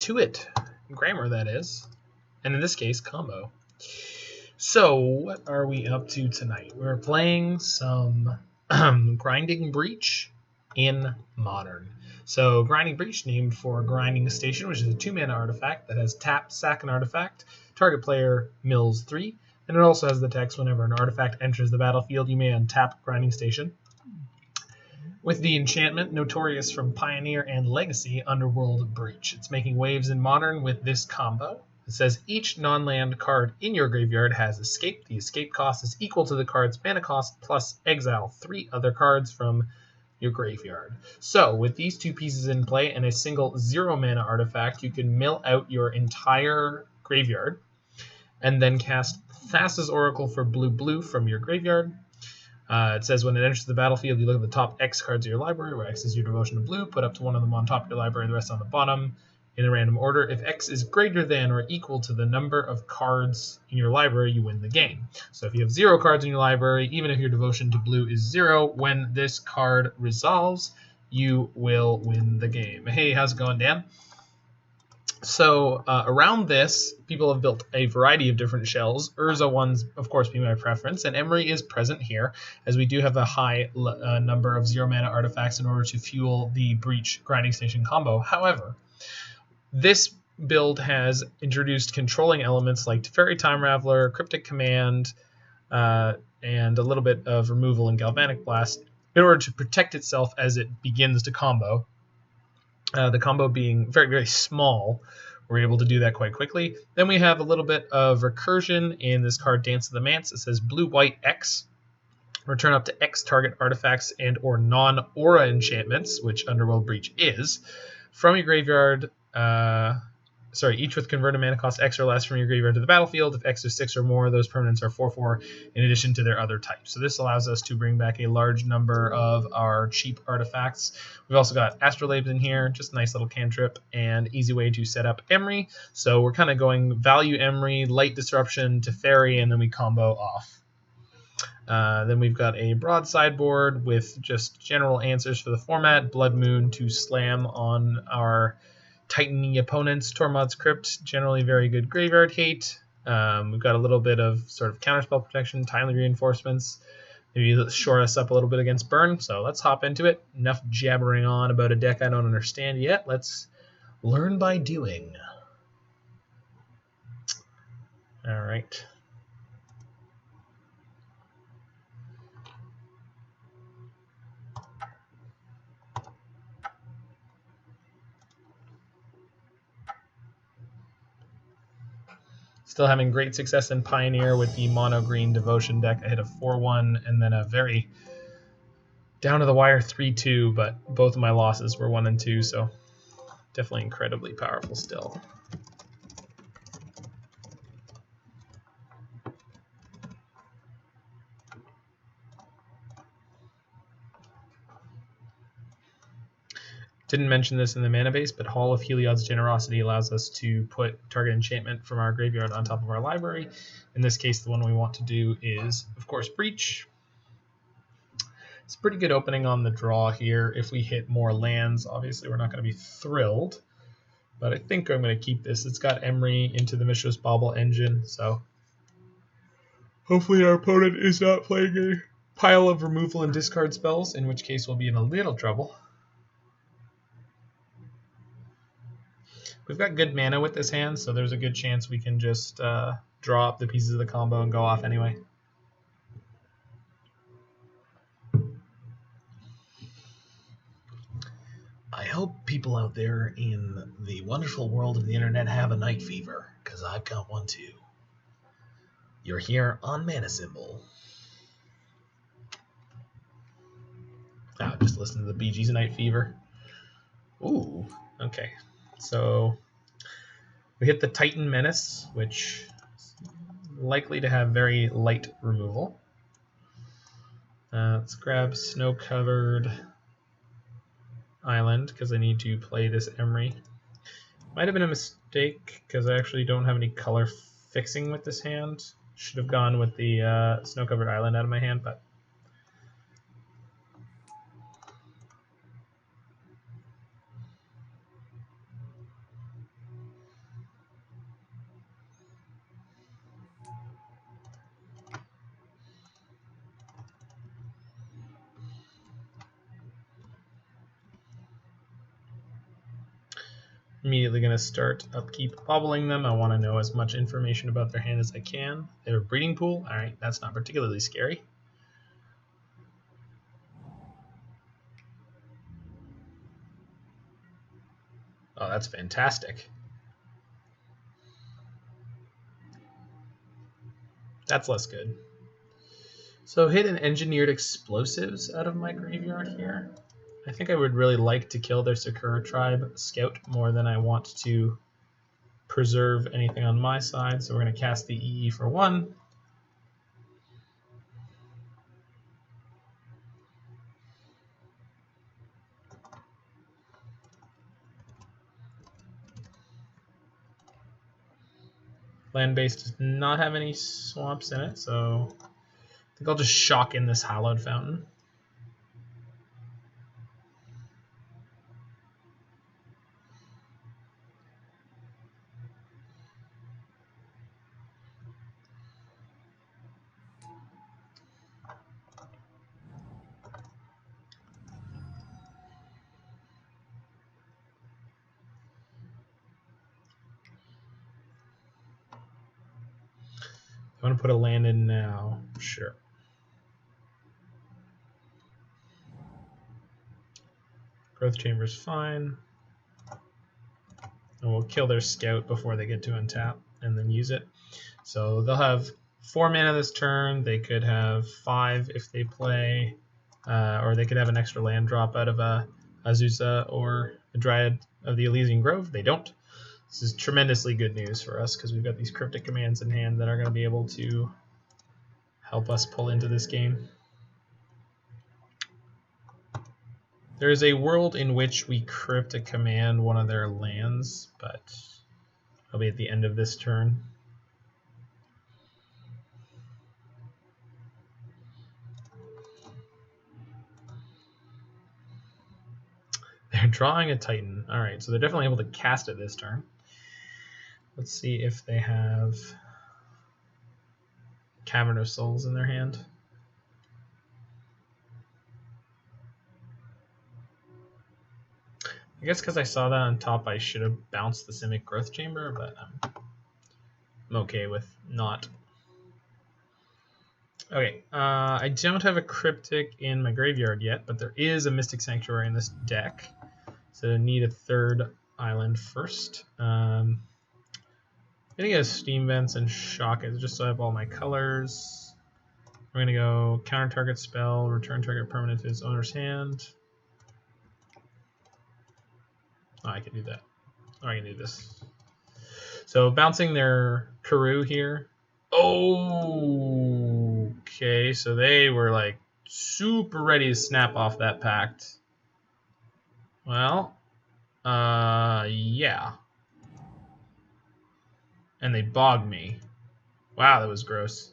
to it. Grammar, that is. And in this case, combo. So, what are we up to tonight? We're playing some Grinding Breach in Modern. So, Grinding Breach, named for Grinding Station, which is a 2-mana artifact that has tap, sack an artifact, target player mills 3, and it also has the text, whenever an artifact enters the battlefield, you may untap Grinding Station. With the enchantment, notorious from Pioneer and Legacy, Underworld Breach. It's making waves in Modern with this combo. It says each non-land card in your graveyard has escape. The escape cost is equal to the card's mana cost plus exile 3 other cards from your graveyard. So, with these 2 pieces in play and a single 0-mana artifact, you can mill out your entire graveyard and then cast Thassa's Oracle for blue from your graveyard. It says when it enters the battlefield, you look at the top X cards of your library, where X is your devotion to blue, put up to one of them on top of your library and the rest on the bottom in a random order. If X is greater than or equal to the number of cards in your library, you win the game. So if you have 0 cards in your library, even if your devotion to blue is 0, when this card resolves, you will win the game. Hey, how's it going, Dan? So around this, people have built a variety of different shells. Urza ones, of course, being my preference, and Emry is present here, as we do have a high number of 0-mana artifacts in order to fuel the Breach Grinding Station combo. However, this build has introduced controlling elements like Teferi Time Raveler, Cryptic Command, and a little bit of removal and Galvanic Blast in order to protect itself as it begins to combo. The combo being very, very small, we're able to do that quite quickly. Then we have a little bit of recursion in this card, Dance of the Manse. It says blue-white X. Return up to X target artifacts and or non-aura enchantments, which Underworld Breach is, from your graveyard. Each with converted mana cost X or less from your graveyard to the battlefield. If X is 6 or more, those permanents are 4/4 in addition to their other types. So this allows us to bring back a large number of our cheap artifacts. We've also got Astrolabe in here, just a nice little cantrip and easy way to set up Emry. So we're kind of going value Emry, light disruption, Teferi, and then we combo off. Then we've got a broad sideboard with just general answers for the format. Blood Moon to slam on our Titan opponents. Tormod's Crypt, generally very good graveyard hate. We've got a little bit of sort of counterspell protection, timely reinforcements. Maybe shore us up a little bit against burn. So let's hop into it. Enough jabbering on about a deck I don't understand yet. Let's learn by doing. All right. Still having great success in Pioneer with the mono green devotion deck. I hit a 4-1 and then a very down to the wire 3-2, but both of my losses were 1 and 2, so definitely incredibly powerful still. Didn't mention this in the mana base, but Hall of Heliod's Generosity allows us to put target enchantment from our graveyard on top of our library. In this case, the one we want to do is, of course, Breach. It's a pretty good opening on the draw here. If we hit more lands, obviously we're not going to be thrilled, but I think I'm going to keep this. It's got Emry into the Mishra's Bauble engine, so hopefully our opponent is not playing a pile of removal and discard spells, in which case we'll be in a little trouble. We've got good mana with this hand, so there's a good chance we can just draw up the pieces of the combo and go off anyway. I hope people out there in the wonderful world of the internet have a night fever, because I've got one too. You're here on Mana Symbol. Just listen to the Bee Gees' Night Fever. Ooh, okay. So we hit the Titan Menace, which is likely to have very light removal. Let's grab Snow-Covered Island, because I need to play this Emry. Might have been a mistake, because I actually don't have any color fixing with this hand. Should have gone with the Snow-Covered Island out of my hand, but immediately going to start upkeep bobbling them. I want to know as much information about their hand as I can. They have a breeding pool. All right, that's not particularly scary. Oh, that's fantastic. That's less good. So hit an engineered explosives out of my graveyard here. I think I would really like to kill their Sakura tribe scout more than I want to preserve anything on my side. So we're going to cast the EE for 1. Land base does not have any swamps in it, so I think I'll just shock in this Hallowed Fountain. I want to put a land in now. Sure. Growth Chamber's fine. And we'll kill their scout before they get to untap and then use it. So they'll have 4 mana this turn. They could have 5 if they play, or they could have an extra land drop out of a Azusa or a Dryad of the Elysian Grove. They don't. This is tremendously good news for us because we've got these Cryptic Commands in hand that are going to be able to help us pull into this game. There is a world in which we Cryptic Command one of their lands, but it'll be at the end of this turn. They're drawing a Titan. Alright, so they're definitely able to cast it this turn. Let's see if they have Cavern of Souls in their hand. I guess because I saw that on top, I should have bounced the Simic Growth Chamber, but I'm okay with not. Okay, I don't have a Cryptic in my graveyard yet, but there is a Mystic Sanctuary in this deck. So I need a 3rd island first. I'm going to go Steam Vents and Shock it just so I have all my colors. We're going to go counter target spell, return target permanent to its owner's hand. Oh, I can do that. Oh, I can do this. So bouncing their Karoo here. Oh, okay. So they were like super ready to snap off that pact. Well, yeah. And they bogged me. Wow, that was gross.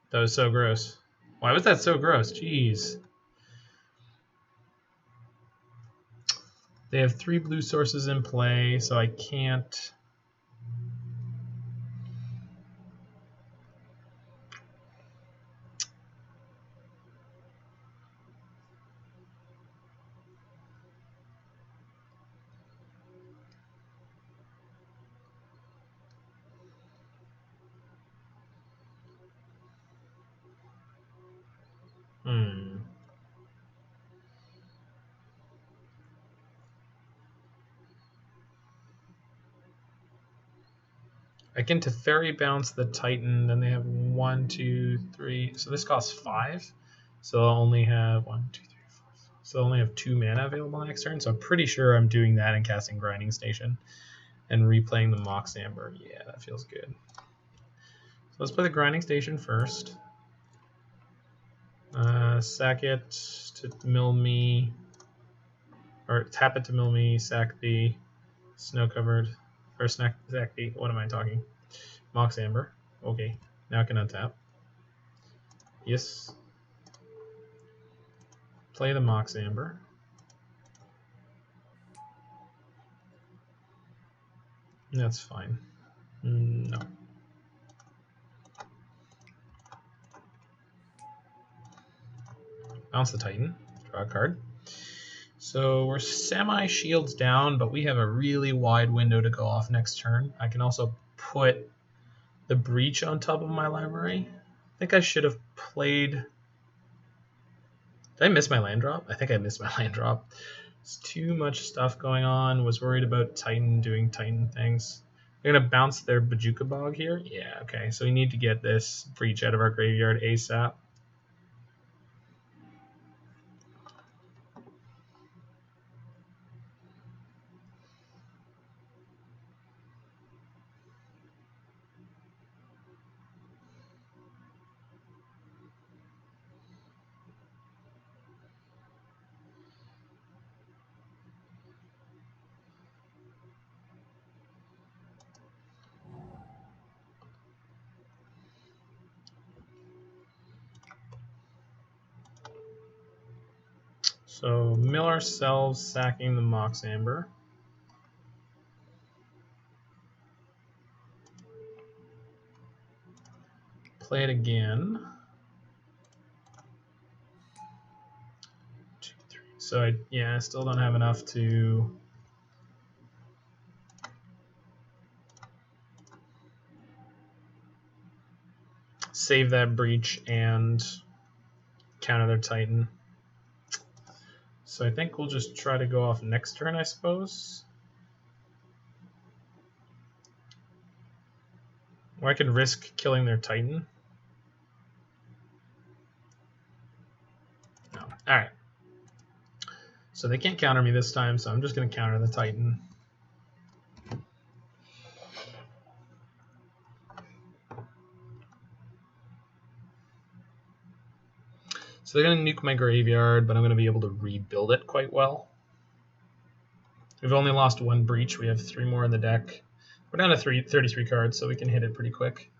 That was so gross. Why was that so gross? Jeez. They have 3 blue sources in play, so I can't. I can Teferi bounce the Titan, then they have 1, 2, 3. So this costs 5. So I'll only have 1, 2, 3, 4. So I'll only have 2 mana available next turn. So I'm pretty sure I'm doing that and casting Grinding Station and replaying the Mox Amber. Yeah, that feels good. So let's play the Grinding Station first. Sack it to mill me, or tap it to mill me, sack the snow covered, or sack the, what am I talking? Mox Amber. Okay, now I can untap. Yes. Play the Mox Amber. That's fine. No. Bounce the Titan. Draw a card. So we're semi-shields down, but we have a really wide window to go off next turn. I can also put the Breach on top of my library. I think I should have played... Did I miss my land drop? I think I missed my land drop. It's too much stuff going on. Was worried about Titan doing Titan things. They're going to bounce their Bajuka Bog here? Yeah, okay. So we need to get this Breach out of our graveyard ASAP. So mill ourselves, sacking the Mox Amber. Play it again. 2, 3. So I still don't have enough to save that Breach and counter their Titan. So I think we'll just try to go off next turn, I suppose. Or I could risk killing their Titan. No. Alright. So they can't counter me this time, so I'm just going to counter the Titan. So they're going to nuke my graveyard, but I'm going to be able to rebuild it quite well. We've only lost 1 Breach. We have 3 more in the deck. We're down to 33 cards, so we can hit it pretty quick.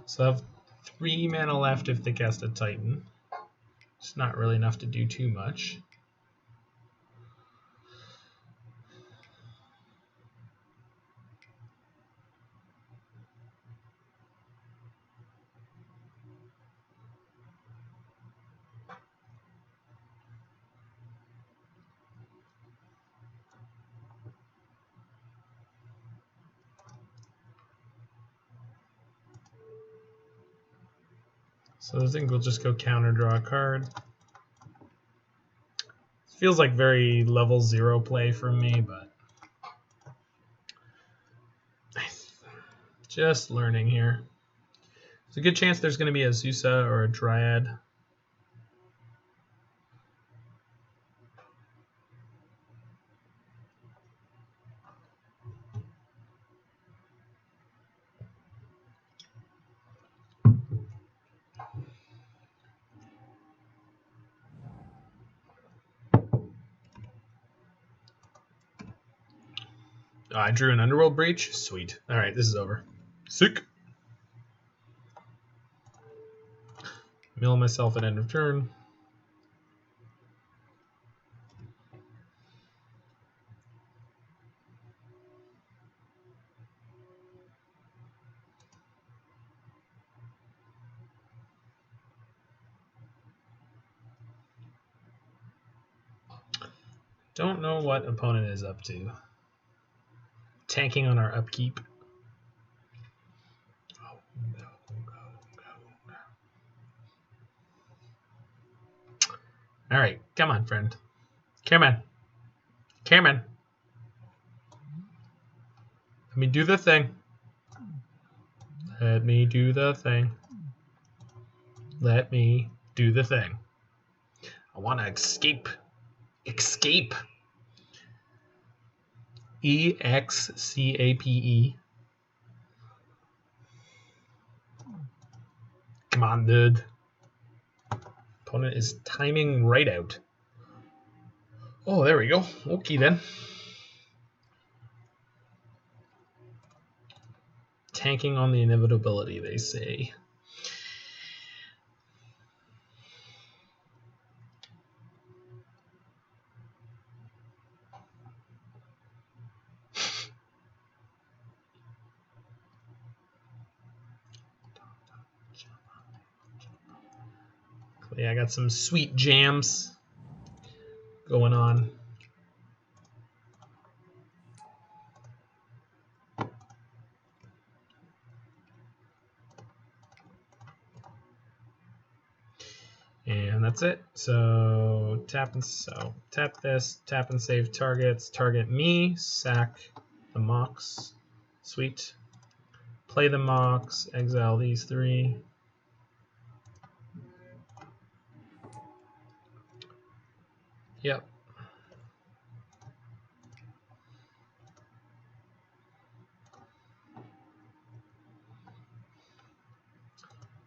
So I have 3 mana left if they cast a Titan. It's not really enough to do too much. So I think we'll just go counter draw a card. Feels like very level 0 play from me, but just learning here. There's a good chance there's going to be a Zusa or a Dryad. Oh, I drew an Underworld Breach? Sweet. Alright, this is over. Sick. Mill myself at end of turn. Don't know what opponent is up to. Tanking on our upkeep. Oh, go. Alright, come on, friend. Come on. Let me do the thing. Let me do the thing. Let me do the thing. I want to escape. Escape. EXCAPE. Come on, dude. Opponent is timing right out. Oh, there we go. Okay, then. Tanking on the inevitability, they say. Yeah, I got some sweet jams going on. And that's it. So tap this, tap and save targets, target me, sack the Mox. Sweet. Play the Mox, exile these 3. Yep.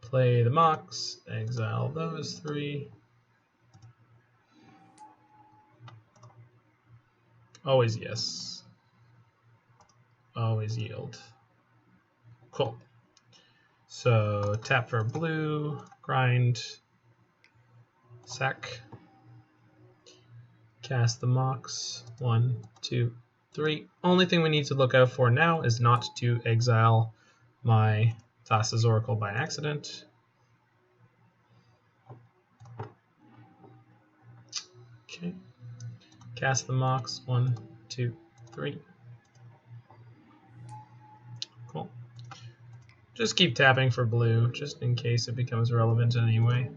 Play the Mox, exile those 3. Always yes. Always yield. Cool. So tap for blue, grind, sack, cast the Mox. 1, 2, 3. Only thing we need to look out for now is not to exile my Thassa's Oracle by accident. Okay. Cast the Mox. 1, 2, 3. Cool. Just keep tapping for blue, just in case it becomes relevant in any way.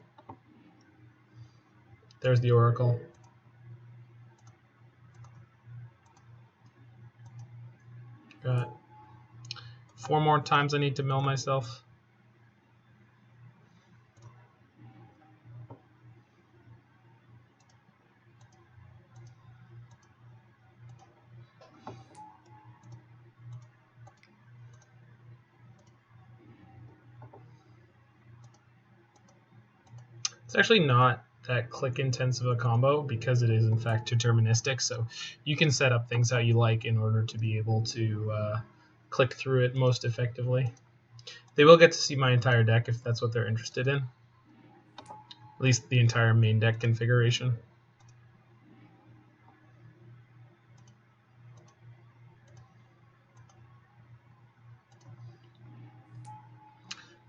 There's the Oracle. Got 4 more times I need to mill myself. It's actually not that click intensive a combo because it is in fact deterministic, so you can set up things how you like in order to be able to click through it most effectively. They will get to see my entire deck if that's what they're interested in, at least the entire main deck configuration.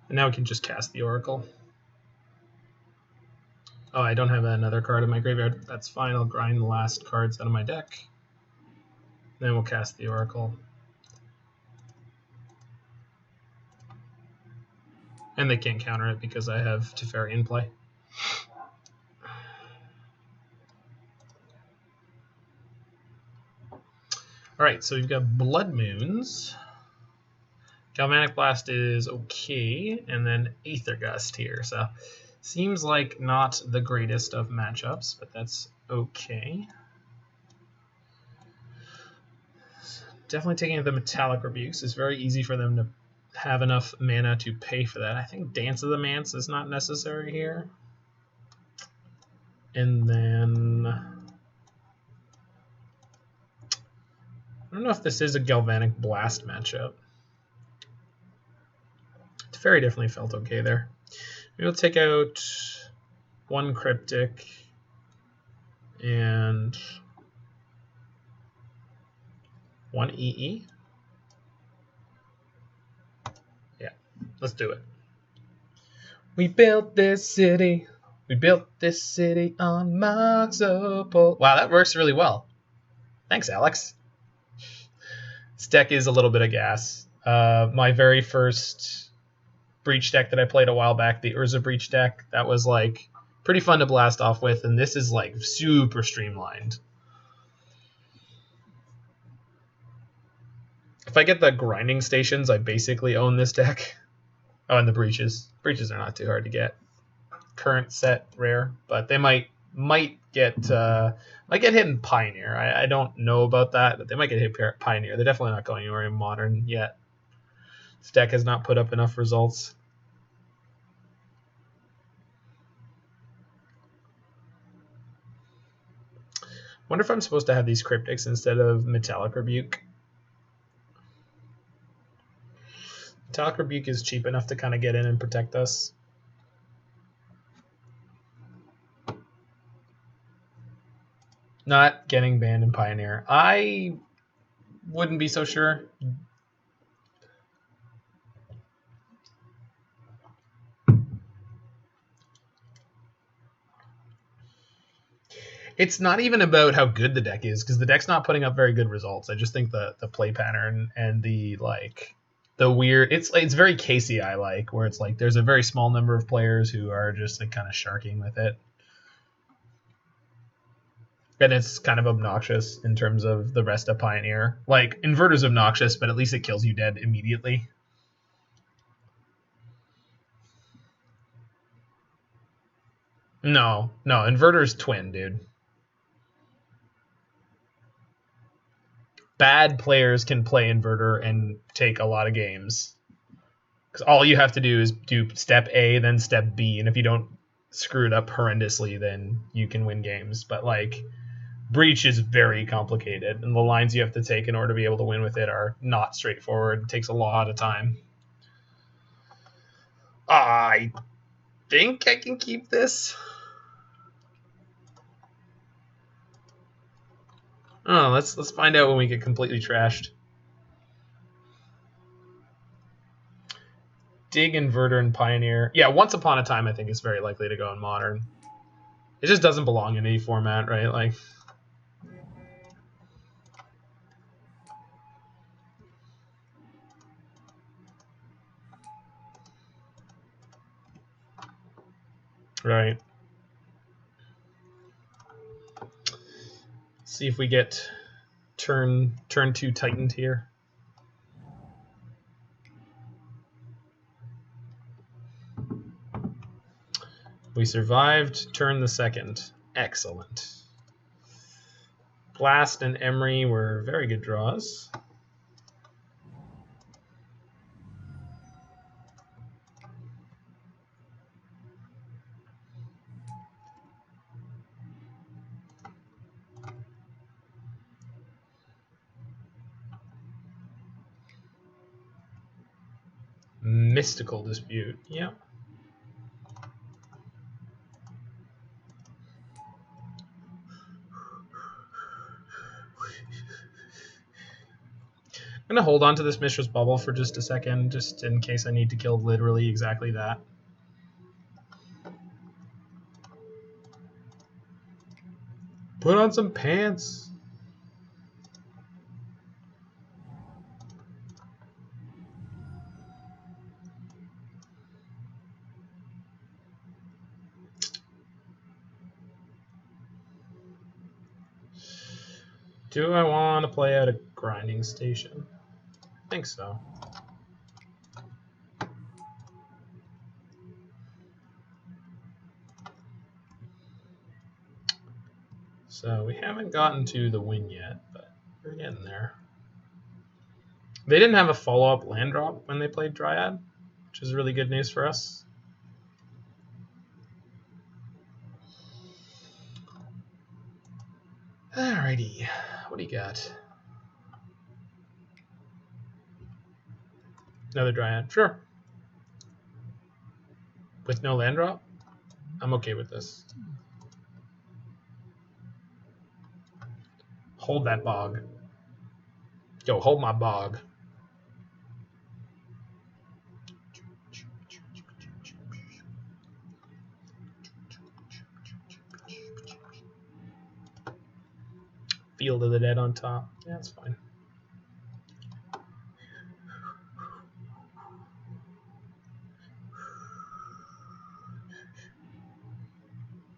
And now we can just cast the Oracle. Oh, I don't have another card in my graveyard. That's fine. I'll grind the last cards out of my deck. Then we'll cast the Oracle. And they can't counter it because I have Teferi in play. Alright, so we've got Blood Moons. Galvanic Blast is okay, and then Aether Gust here. So seems like not the greatest of matchups, but that's okay. Definitely taking the Metallic Rebukes. It's very easy for them to have enough mana to pay for that. I think Dance of the Manse is not necessary here. And then I don't know if this is a Galvanic Blast matchup. Teferi definitely felt okay there. Maybe we'll take out 1 Cryptic and 1 EE. Yeah, let's do it. We built this city. We built this city on Mox Amber. Wow, that works really well. Thanks, Alex. This deck is a little bit of gas. My very first Breach deck that I played a while back, the Urza Breach deck, that was like pretty fun to blast off with, and this is like super streamlined. If I get the grinding stations, I basically own this deck. Oh, and the breaches. Breaches are not too hard to get. Current set rare, but they might get hit in Pioneer. I don't know about that, but they might get hit Pioneer. They're definitely not going anywhere in Modern yet. This deck has not put up enough results. Wonder if I'm supposed to have these Cryptics instead of Metallic Rebuke. Metallic Rebuke is cheap enough to kind of get in and protect us. Not getting banned in Pioneer. I wouldn't be so sure. It's not even about how good the deck is, because the deck's not putting up very good results. I just think the play pattern and the weird, it's very KCI like, where it's like there's a very small number of players who are just like kind of sharking with it. And it's kind of obnoxious in terms of the rest of Pioneer. Like, Inverter's obnoxious, but at least it kills you dead immediately. No, Inverter's twin, dude. Bad players can play Inverter and take a lot of games. Because all you have to do is do step A, then step B, and if you don't screw it up horrendously, then you can win games. But, like, Breach is very complicated, and the lines you have to take in order to be able to win with it are not straightforward. It takes a lot of time. I think I can keep this. Oh, let's find out when we get completely trashed. Dig, Inverter, and Pioneer. Yeah, Once Upon a Time I think is very likely to go in Modern. It just doesn't belong in any format, right? Like, right. See if we get turn 2 Titaned here. We survived turn the 2nd. Excellent. Blast and Emry were very good draws. Mystical Dispute. Yeah. I'm going to hold on to this Mishra's Bauble for just a second, just in case I need to kill literally exactly that. Put on some pants. Do I want to play out a grinding station? I think so. So we haven't gotten to the win yet, but we're getting there. They didn't have a follow-up land drop when they played Dryad, which is really good news for us. Alrighty, what do you got? Another Dryad, sure. With no land drop, I'm okay with this. Hold that bog. Yo, hold my bog. Field of the Dead on top. Yeah, that's fine.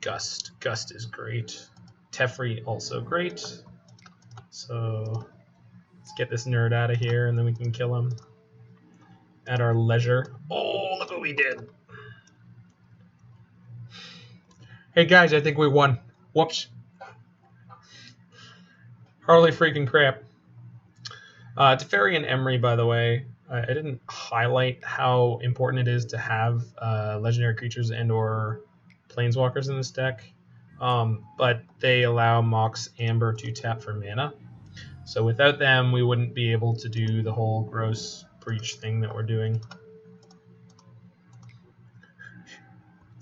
Gust. Gust is great. Teferi also great. So let's get this nerd out of here, and then we can kill him at our leisure. Oh, look what we did. Hey guys, I think we won. Whoops. Holy freaking crap. Teferi and Emry, by the way, I didn't highlight how important it is to have legendary creatures and or planeswalkers in this deck. but they allow Mox Amber to tap for mana. So without them, we wouldn't be able to do the whole gross breach thing that we're doing.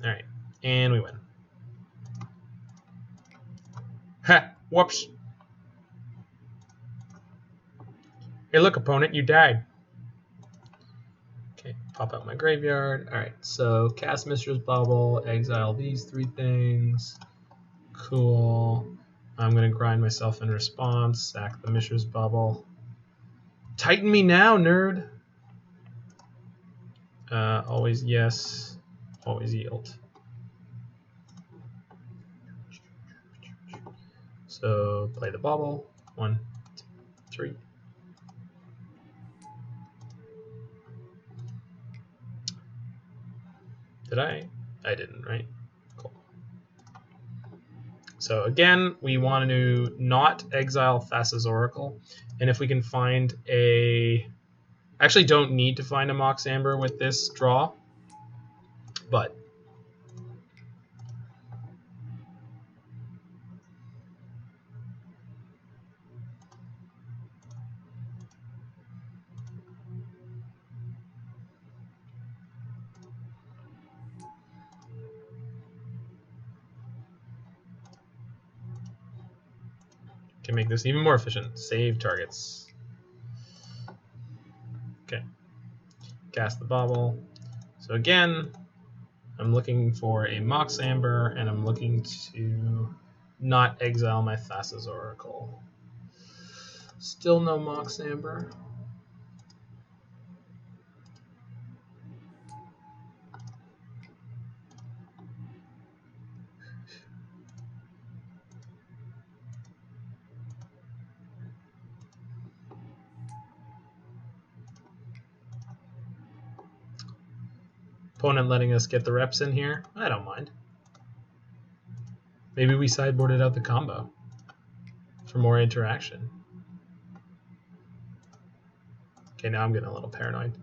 Alright, and we win. Ha! Whoops! Hey look, opponent, you died. Okay, pop out my graveyard. Alright, so cast Mishra's Bauble, exile these 3 things. Cool. I'm going to grind myself in response, sack the Mishra's Bauble. Tighten me now, nerd! Always yes, always yield. So play the Bauble. 1, 2, 3. Did I? I didn't, right? Cool. So again, we want to not exile Thassa's Oracle. And if we can find a... Actually don't need to find a Mox Amber with this draw. But... can make this even more efficient. Save targets. Okay. Cast the Bauble. So again, I'm looking for a Mox Amber, and I'm looking to not exile my Thassa's Oracle. Still no Mox Amber. Opponent letting us get the reps in here. I don't mind. Maybe we sideboarded out the combo for more interaction. Okay, now I'm getting a little paranoid.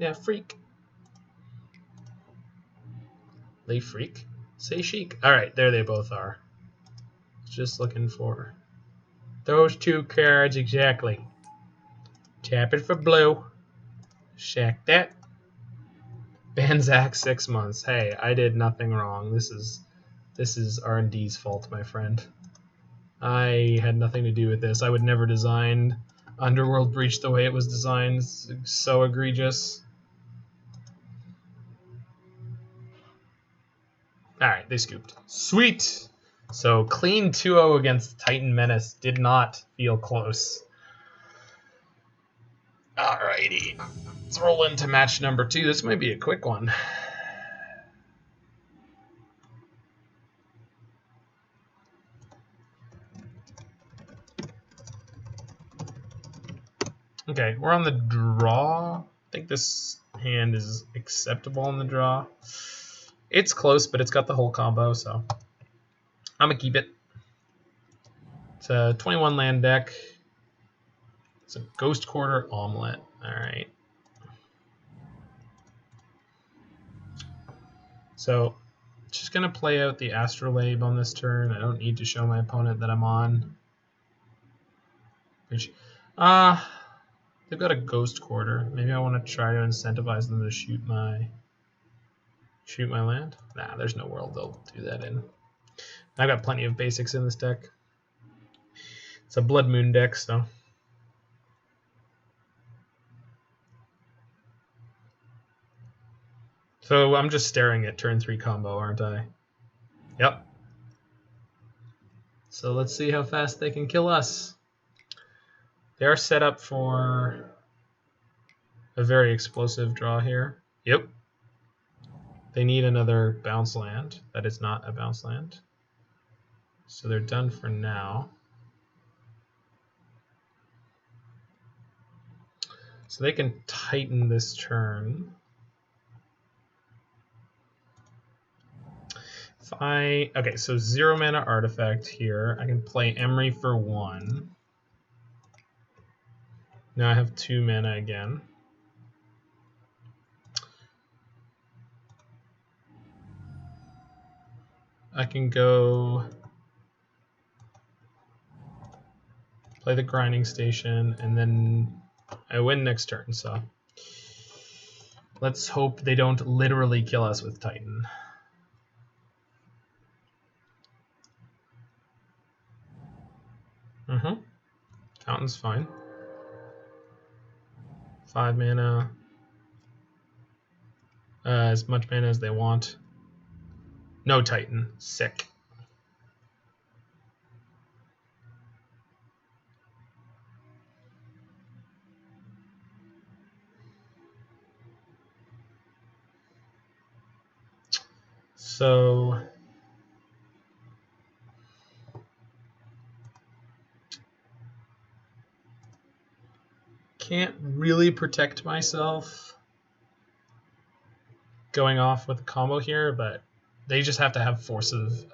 Now freak. They freak. Say chic. Alright, there they both are. Just looking for those 2 cards exactly. Tap it for blue. Shack that. Banzak 6 months. Hey, I did nothing wrong. This is R&D's fault, my friend. I had nothing to do with this. I would never design Underworld Breach the way it was designed. It's so egregious. Alright, they scooped. Sweet! So clean 2-0 against Titan Menace. Did not feel close. Alrighty. Let's roll into match number 2. This might be a quick one. Okay, we're on the draw. I think this hand is acceptable on the draw. It's close, but it's got the whole combo, so I'm going to keep it. It's a 21 land deck. It's a Ghost Quarter Omelet. Alright. So, just going to play out the Astrolabe on this turn. I don't need to show my opponent that I'm on. They've got a Ghost Quarter. Maybe I want to try to incentivize them to shoot my land. Nah, there's no world they'll do that in. I've got plenty of basics in this deck. It's a Blood Moon deck, so. So I'm just staring at turn 3 combo, aren't I? Yep. So let's see how fast they can kill us. They are set up for a very explosive draw here. Yep. They need another bounce land. That is not a bounce land. So they're done for now. So they can Titan this turn. Okay, so 0 mana artifact here. I can play Emry for 1. Now I have 2 mana again. I can go play the grinding station, and then I win next turn. So let's hope they don't literally kill us with Titan. Fountain's fine. 5 mana. As much mana as they want. No Titan. Sick. So can't really protect myself going off with a combo here, but they just have to have Force of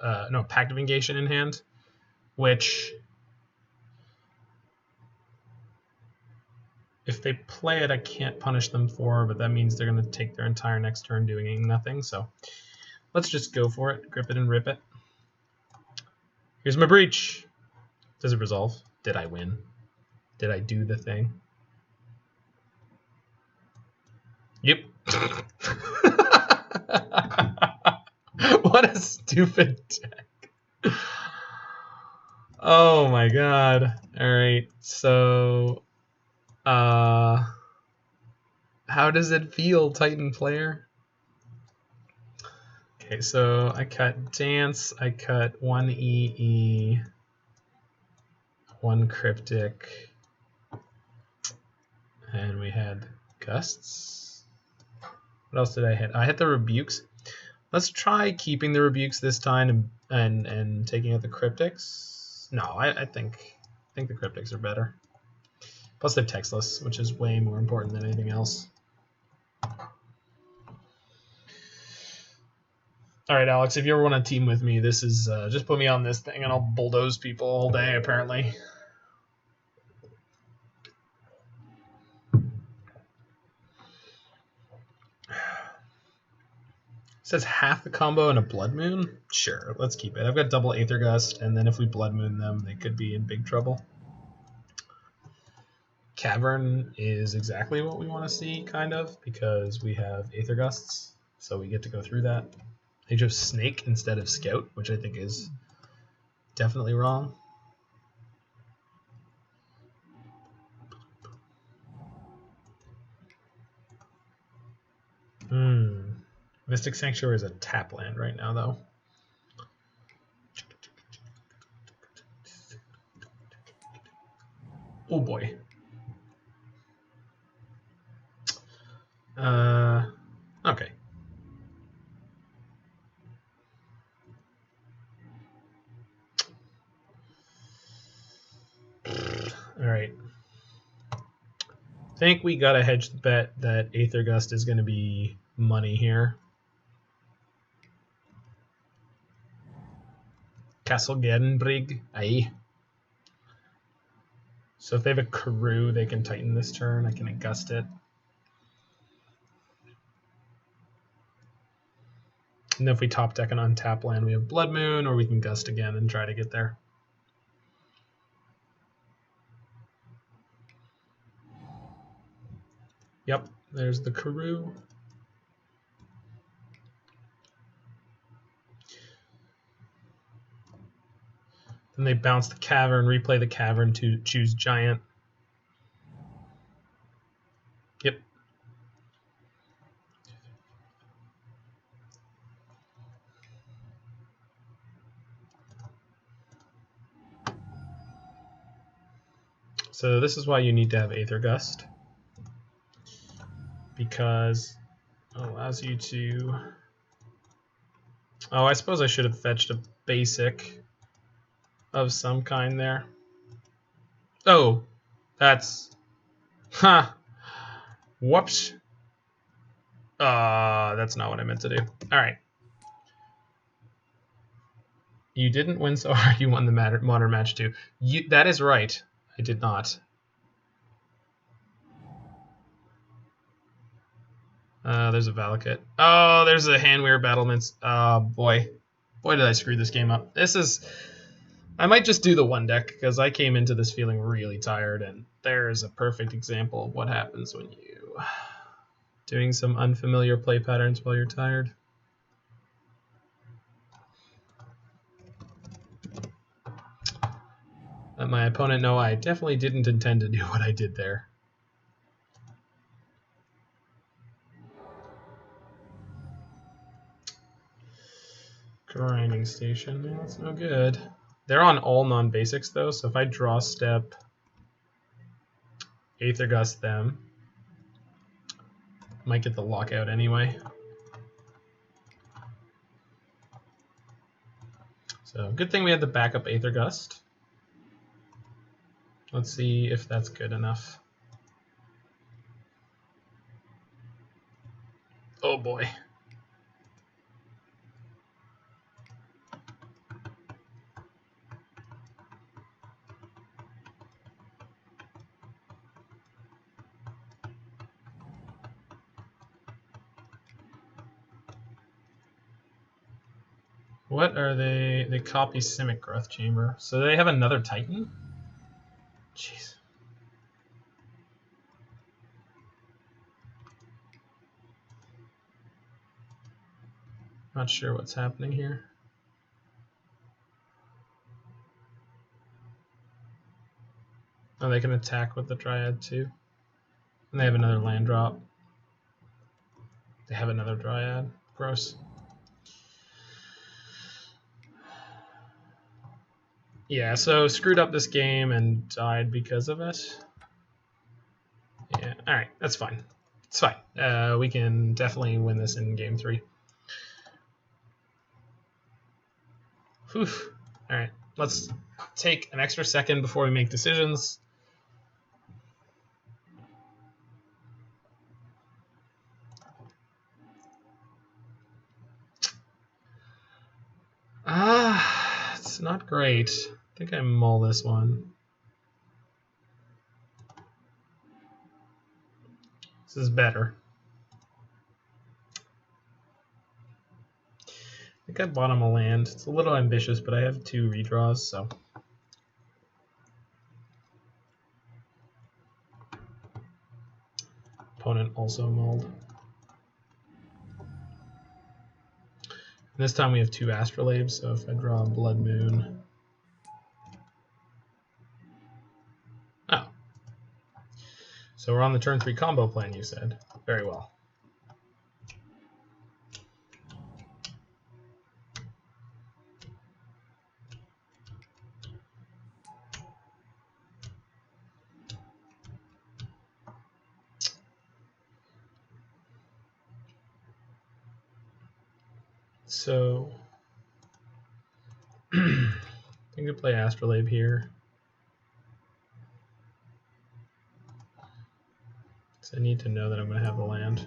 Pact of Negation in hand, which if they play it, I can't punish them for, but that means they're going to take their entire next turn doing nothing. So let's just go for it. Grip it and rip it. Here's my breach. Does it resolve? Did I win? Did I do the thing? Yep. What a stupid deck. Oh my god. Alright, so how does it feel, Titan player? Okay, so I cut Dance, I cut 1 EE, 1 Cryptic, and we had Gusts. What else did I hit? I hit the Rebukes. Let's try keeping the Rebukes this time and taking out the Cryptics. No, I think the Cryptics are better. Plus they're textless, which is way more important than anything else. All right, Alex, if you ever want to team with me, this is just put me on this thing and I'll bulldoze people all day, apparently. Says half the combo and a Blood Moon? Sure, let's keep it. I've got double Aether Gust, and then if we Blood Moon them, they could be in big trouble. Cavern is exactly what we want to see, kind of, because we have Aether Gusts, so we get to go through that. They chose Snake instead of Scout, which I think is definitely wrong. Mystic Sanctuary is a tap land right now, though. Oh boy. Okay. All right. I think we gotta hedge the bet that Aether Gust is going to be money here. Castle Gadenbrig, aye. So if they have a Karoo, they can Titan this turn. I can Gust it. And if we top deck an untap land, we have Blood Moon, or we can Gust again and try to get there. Yep, there's the Karoo. Then they bounce the Cavern, replay the Cavern to choose Giant. Yep. So this is why you need to have Aether Gust, because it allows you to... Oh, I suppose I should have fetched a basic of some kind there. Oh, that's... Ha! Whoops. That's not what I meant to do. All right. You didn't win so hard. You won the modern match too. That is right. I did not. There's a Valakut. Oh, there's a Handweir Battlements. Oh, boy. Boy, did I screw this game up. I might just do the one deck, because I came into this feeling really tired, and there's a perfect example of what happens when you doing some unfamiliar play patterns while you're tired. Let my opponent know I definitely didn't intend to do what I did there. Grinding Station, yeah, that's no good. They're on all non-basics though, so if I draw step, Aether Gust them, might get the lockout anyway. So good thing we had the backup Aether Gust. Let's see if that's good enough. Oh boy. What are they? They copy Simic Growth Chamber. So they have another Titan? Jeez. Not sure what's happening here. Oh, they can attack with the Dryad too. And they have another land drop. They have another Dryad. Gross. Yeah, so screwed up this game and died because of it. Yeah, alright, that's fine. It's fine. We can definitely win this in game 3. Whew. Alright, let's take an extra second before we make decisions. It's not great. I think I mull this one. This is better. I think I bought him a land. It's a little ambitious, but I have 2 redraws, so. Opponent also mulled. This time we have 2 Astrolabes, so if I draw a Blood Moon. Oh. So we're on the turn 3 combo plan, you said. Very well. So I think I play Astrolabe here. So I need to know that I'm going to have the land.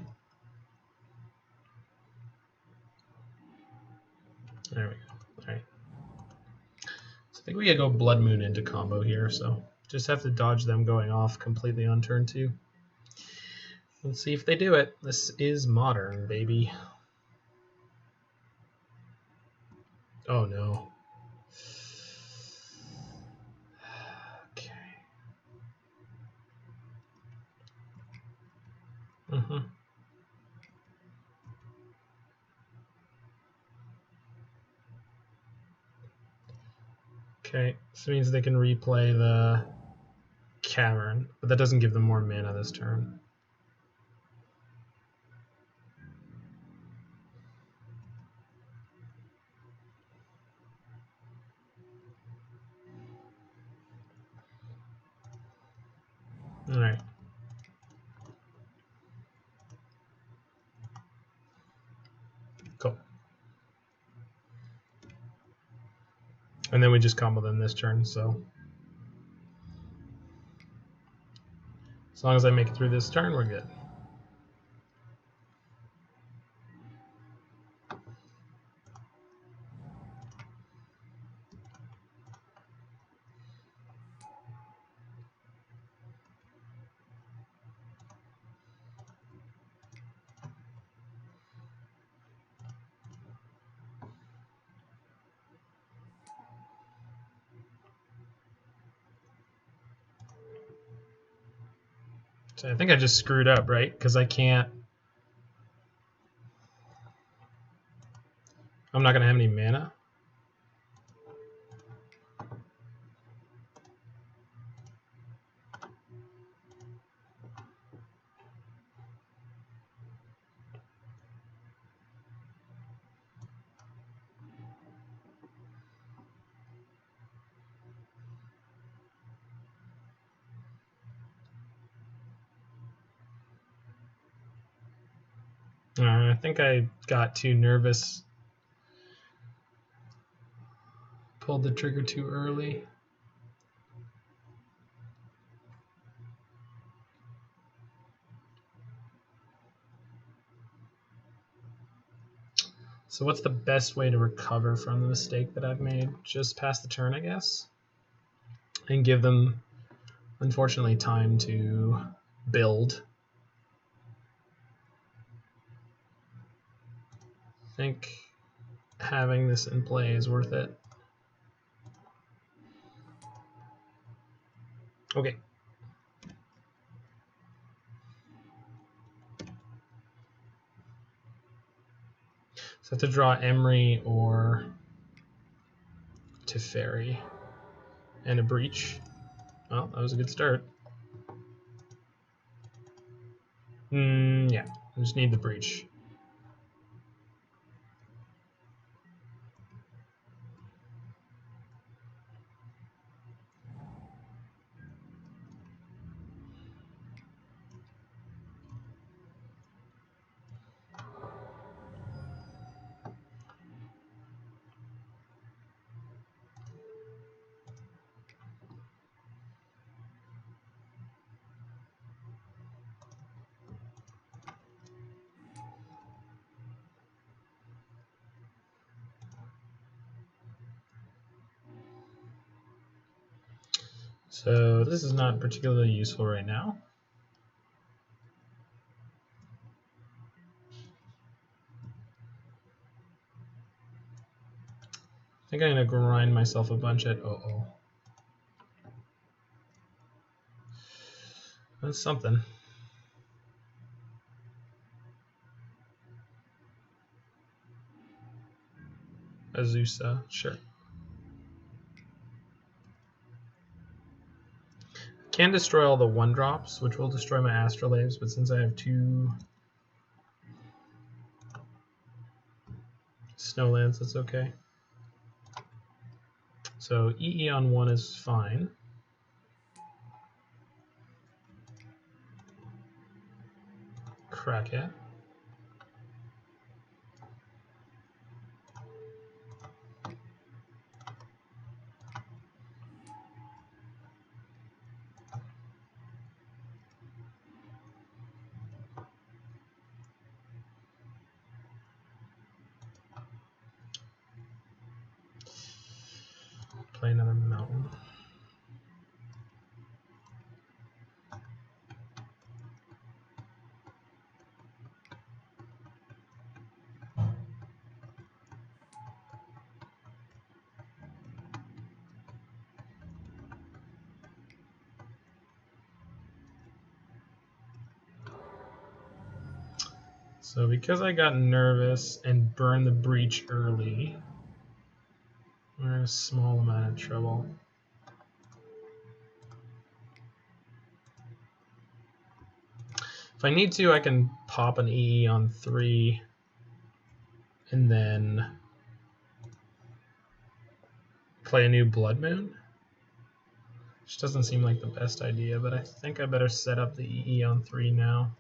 There we go. Alright. So I think we gotta go Blood Moon into combo here, so just have to dodge them going off completely on turn 2. Let's see if they do it. This is Modern, baby. Oh no. Okay. Okay, this means they can replay the Cavern, but that doesn't give them more mana this turn. Alright. Cool. And then we just combo them this turn, so as long as I make it through this turn, we're good. So I think I just screwed up, right? Because I can't... I'm not going to have any mana. I think I got too nervous. Pulled the trigger too early. So what's the best way to recover from the mistake that I've made? Just pass the turn, I guess? And give them, unfortunately, time to build. I think having this in play is worth it. Okay. So I have to draw Emry or Teferi and a Breach. Well, that was a good start. Yeah, I just need the Breach. So this is not particularly useful right now. I think I'm going to grind myself a bunch at oh. That's something. Azusa, sure. Can destroy all the 1-drops, which will destroy my Astrolabes, but since I have 2 Snowlands, that's okay. So EE on 1 is fine. Crack it. Play another mountain. So because I got nervous and burned the Breach early, we're in a small amount of trouble. If I need to, I can pop an EE on 3 and then play a new Blood Moon. Which doesn't seem like the best idea, but I think I better set up the EE on 3 now.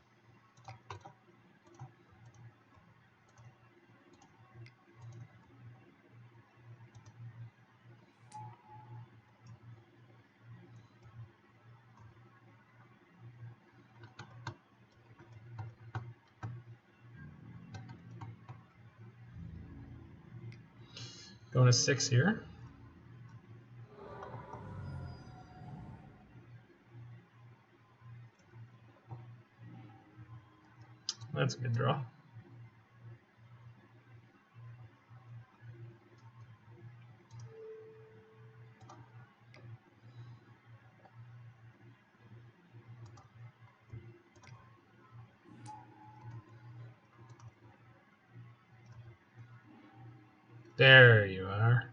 Going to 6 here. That's a good draw. There you are.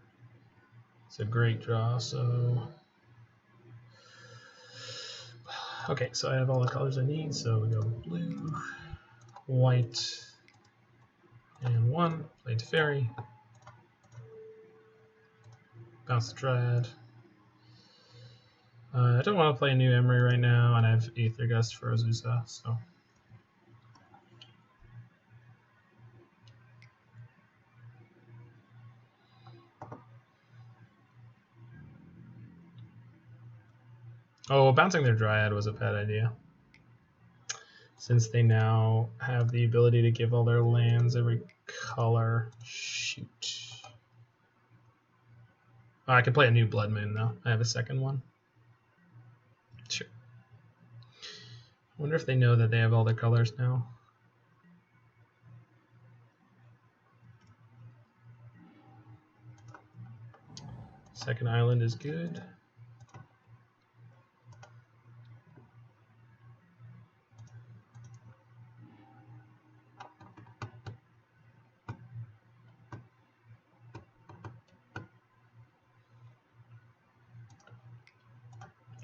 It's a great draw, so... Okay, so I have all the colors I need, so we go blue, white, and 1. Play Teferi. Bounce the Dryad. I don't want to play a new Emry right now, and I have Aether Gust for Azusa, so... Oh, bouncing their Dryad was a bad idea, since they now have the ability to give all their lands every color. Shoot. Oh, I can play a new Blood Moon, though. I have a second one. Sure. I wonder if they know that they have all their colors now. Second island is good.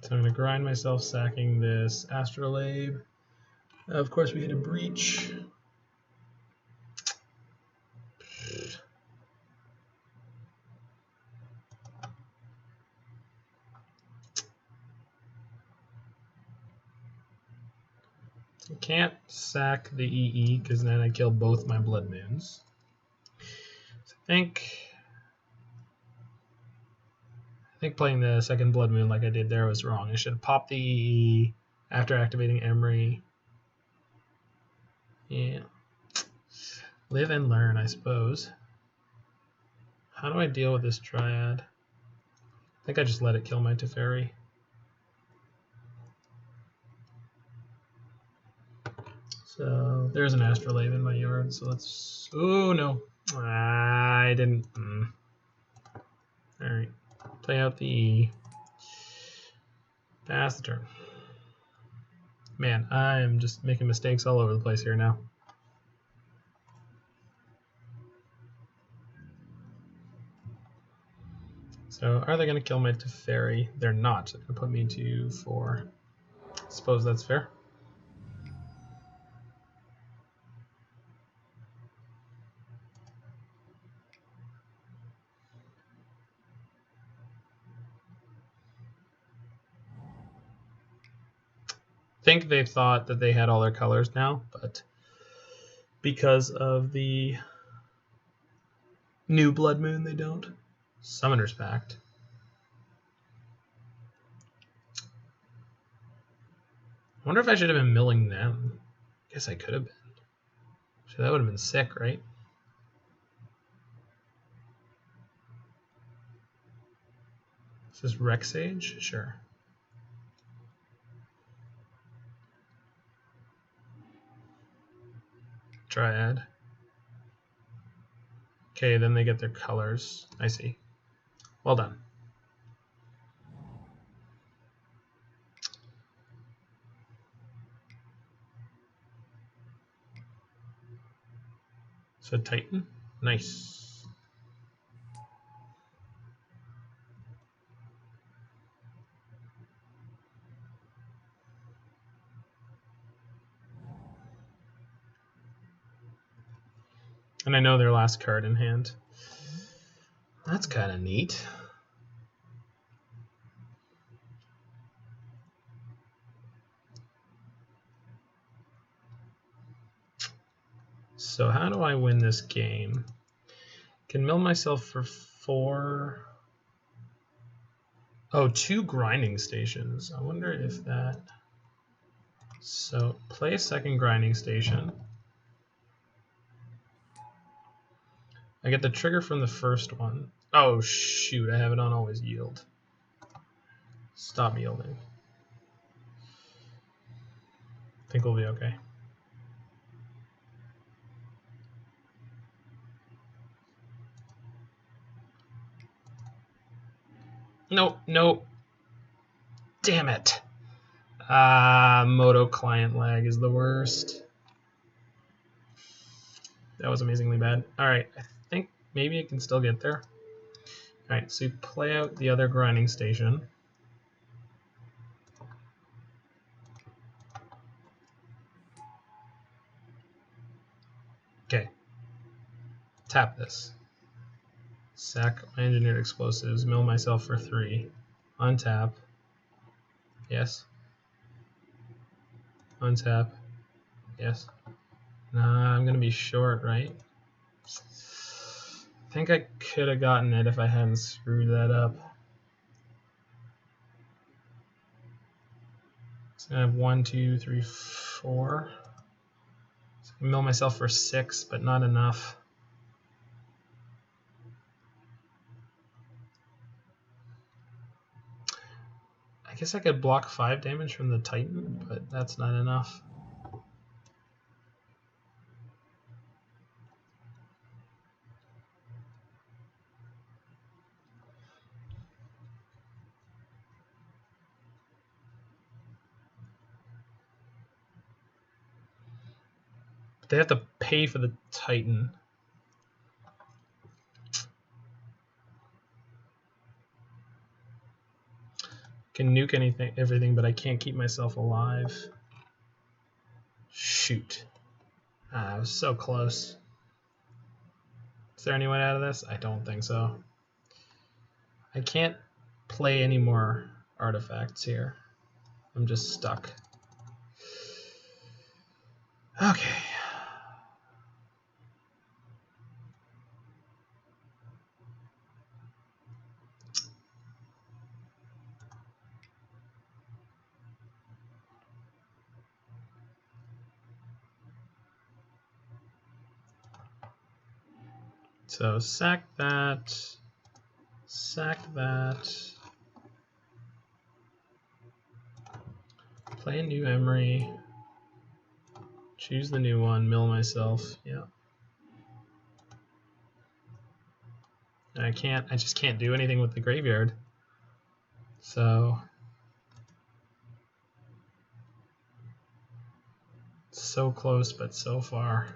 So I'm going to grind myself sacking this Astrolabe. Of course, we hit a Breach. I can't sack the EE because then I kill both my Blood Moons. So I think playing the second Blood Moon like I did there was wrong. I should have popped the EE after activating Emry. Yeah. Live and learn, I suppose. How do I deal with this Dryad? I think I just let it kill my Teferi. So there's an Astrolabe in my yard, so let's... Oh, no. I didn't... Alright. Play out the E. Pass the turn. Man, I am just making mistakes all over the place here now. So are they going to kill my Teferi? They're not. They're going to put me to 4. I suppose that's fair. I think they thought that they had all their colors now, but because of the new Blood Moon, they don't. Summoner's Pact. I wonder if I should have been milling them. Guess I could have been. So that would have been sick, right? Is this Rex Age? Sure. Dryad. Okay, then they get their colors. I see. Well done. So Titan. Nice. And I know their last card in hand. That's kind of neat. So how do I win this game? Can mill myself for 4. Oh, 2 grinding stations. I wonder if that... So play a second grinding station. I get the trigger from the first one. Oh shoot, I have it on always yield. Stop yielding. I think we'll be okay. Nope, nope. Damn it. Moto client lag is the worst. That was amazingly bad. Alright, I think maybe it can still get there. Alright, so you play out the other grinding station. Okay. Tap this. Sack my engineered explosives, mill myself for 3. Untap. Yes. Untap. Yes. Nah, I'm gonna be short, right? I think I could have gotten it if I hadn't screwed that up. So I have 1, 2, 3, 4. So I can mill myself for 6, but not enough. I guess I could block 5 damage from the Titan, but that's not enough. But they have to pay for the Titan. Can nuke everything, but I can't keep myself alive. Shoot. I was so close. Is there any way out of this? I don't think so. I can't play any more artifacts here. I'm just stuck. Okay. So sack that, play a new Emry, choose the new one, mill myself, yeah. I just can't do anything with the graveyard. So close, but so far.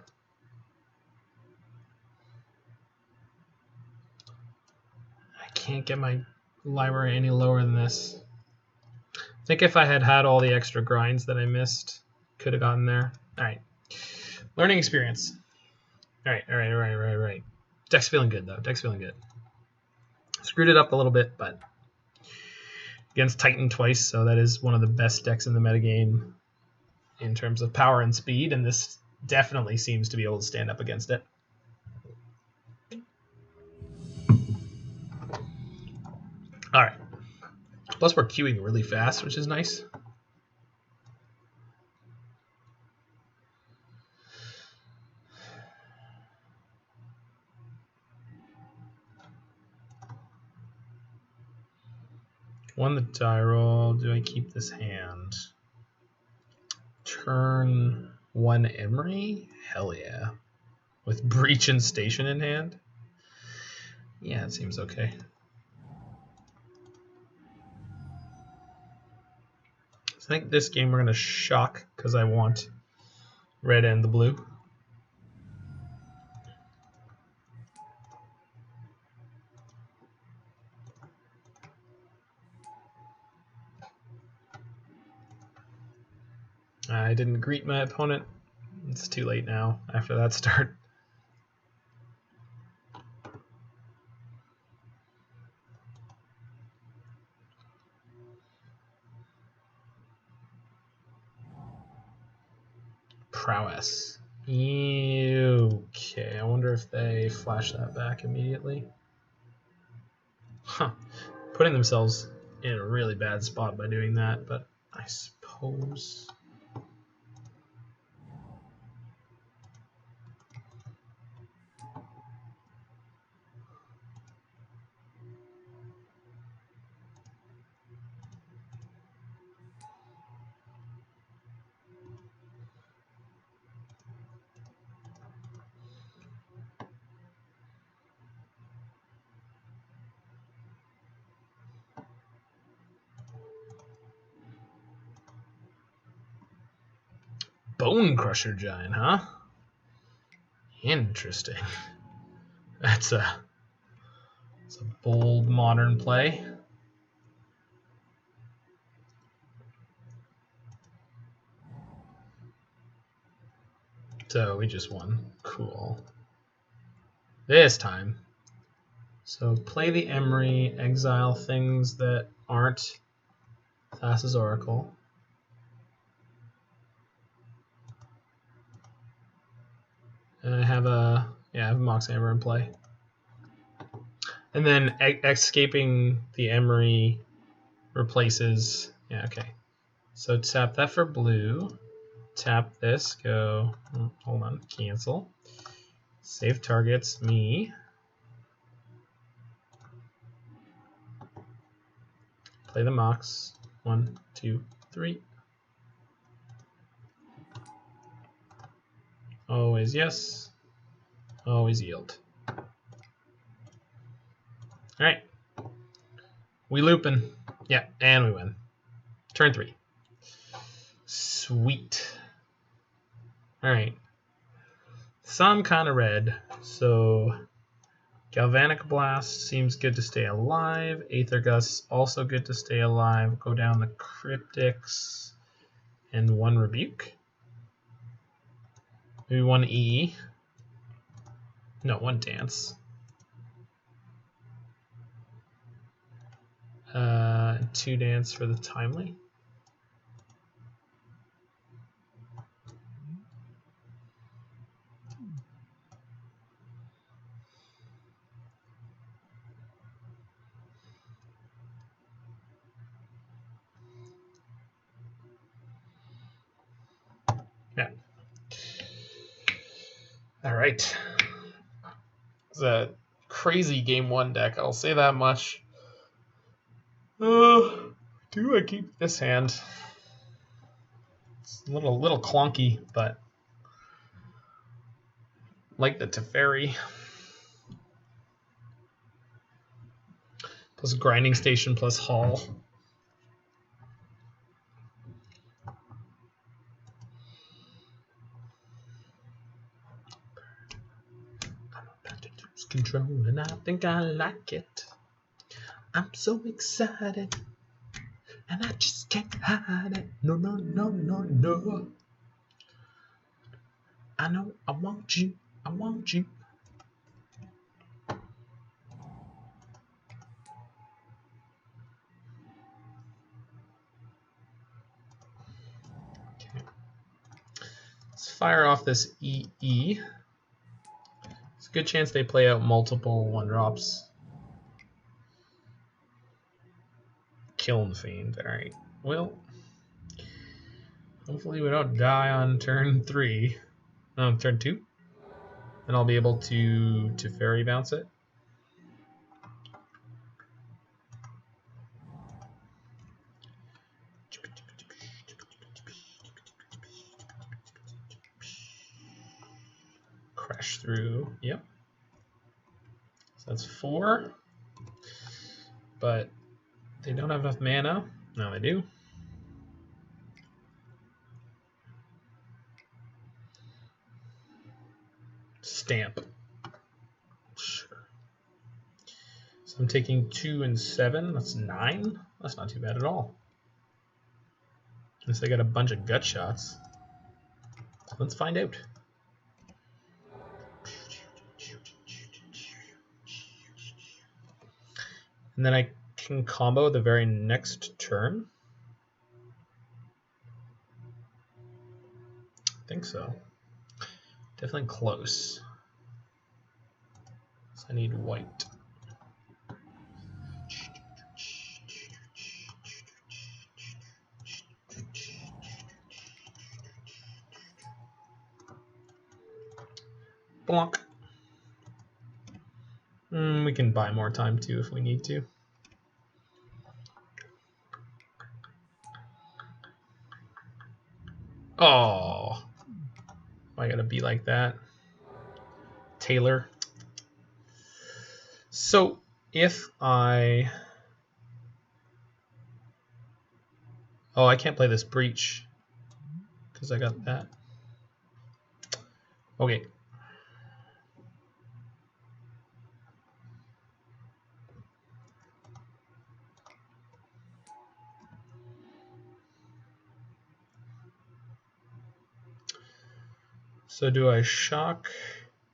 I can't get my library any lower than this. I think if I had had all the extra grinds that I missed, could have gotten there. All right, learning experience. All right. Deck's feeling good though. Deck's feeling good. Screwed it up a little bit, but against Titan twice, so that is one of the best decks in the metagame in terms of power and speed, and this definitely seems to be able to stand up against it. All right. Plus, we're queuing really fast, which is nice. Won the die roll. Do I keep this hand? Turn 1 Emry? Hell yeah. With Breach and Station in hand? Yeah, it seems okay. So I think this game we're going to shock because I want red and the blue. I didn't greet my opponent. It's too late now after that start. Prowess. Okay, I wonder if they flash that back immediately. Huh. Putting themselves in a really bad spot by doing that, but I suppose... Bone Crusher Giant, huh? Interesting. It's a bold modern play. So we just won. Cool. This time. So play the Emry, exile things that aren't Thassa's Oracle. And I have a Mox Amber in play. And then escaping the Emry replaces. Yeah, okay. So tap that for blue. Tap this. Go. Hold on. Cancel. Save targets. Me. Play the Mox. 1, 2, 3. Always yes. Always yield. Alright. We looping. Yeah, and we win. Turn 3. Sweet. Alright. Some kind of red. So Galvanic Blast seems good to stay alive. Aether Gust also good to stay alive. Go down the Cryptics and 1 Rebuke. Maybe 1 E. No, 1 Dance. 2 Dance for the Timely. Yeah. All right. It's a crazy game 1 deck. I'll say that much. Do I keep this hand? It's a little clunky, but like the Teferi. Plus Grinding Station plus Hall. Control, and I think I like it. I'm so excited, and I just can't hide it. No, no, no, no, no. I know I want you. I want you. Okay. Let's fire off this EE. It's a good chance they play out multiple 1-drops. Kiln Fiend. Alright. Well, hopefully we don't die on turn 3. No, turn 2. And I'll be able to Teferi bounce it. Crash through. Yep. So that's 4. But they don't have enough mana. No, they do. Stamp. Sure. So I'm taking 2 and 7. That's 9. That's not too bad at all. Unless they got a bunch of gut shots. Let's find out. And then I can combo the very next turn. I think so. Definitely close. So I need white. Bonk. We can buy more time too if we need to. Oh, I gotta be like that. Taylor. So if I... Oh, I can't play this Breach because I got that. Okay. So do I shock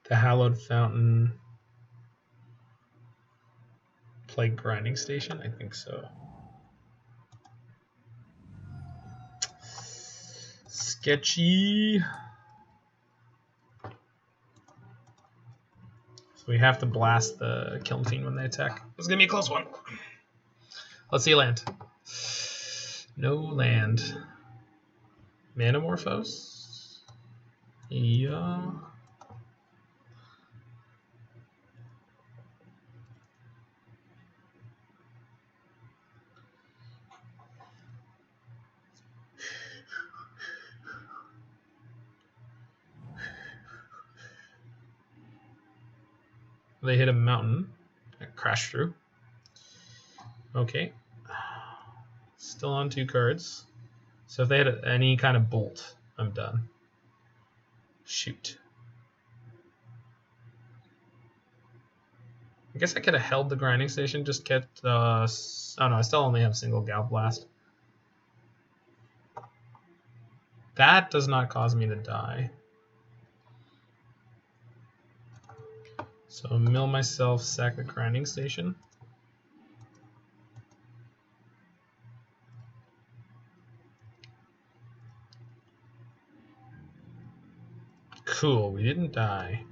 the Hallowed Fountain, play Grinding Station? I think so. Sketchy. So we have to blast the Kiln Fiend when they attack. It's gonna be a close one. Let's see land. No land. Manamorphose? Yeah. They hit a mountain. That crashed through. Okay. Still on 2 cards. So if they had any kind of bolt, I'm done. Shoot. I guess I could have held the Grinding Station, just kept... oh no, I still only have single Galvanic Blast. That does not cause me to die. So mill myself, sack the Grinding Station. Cool, we didn't die.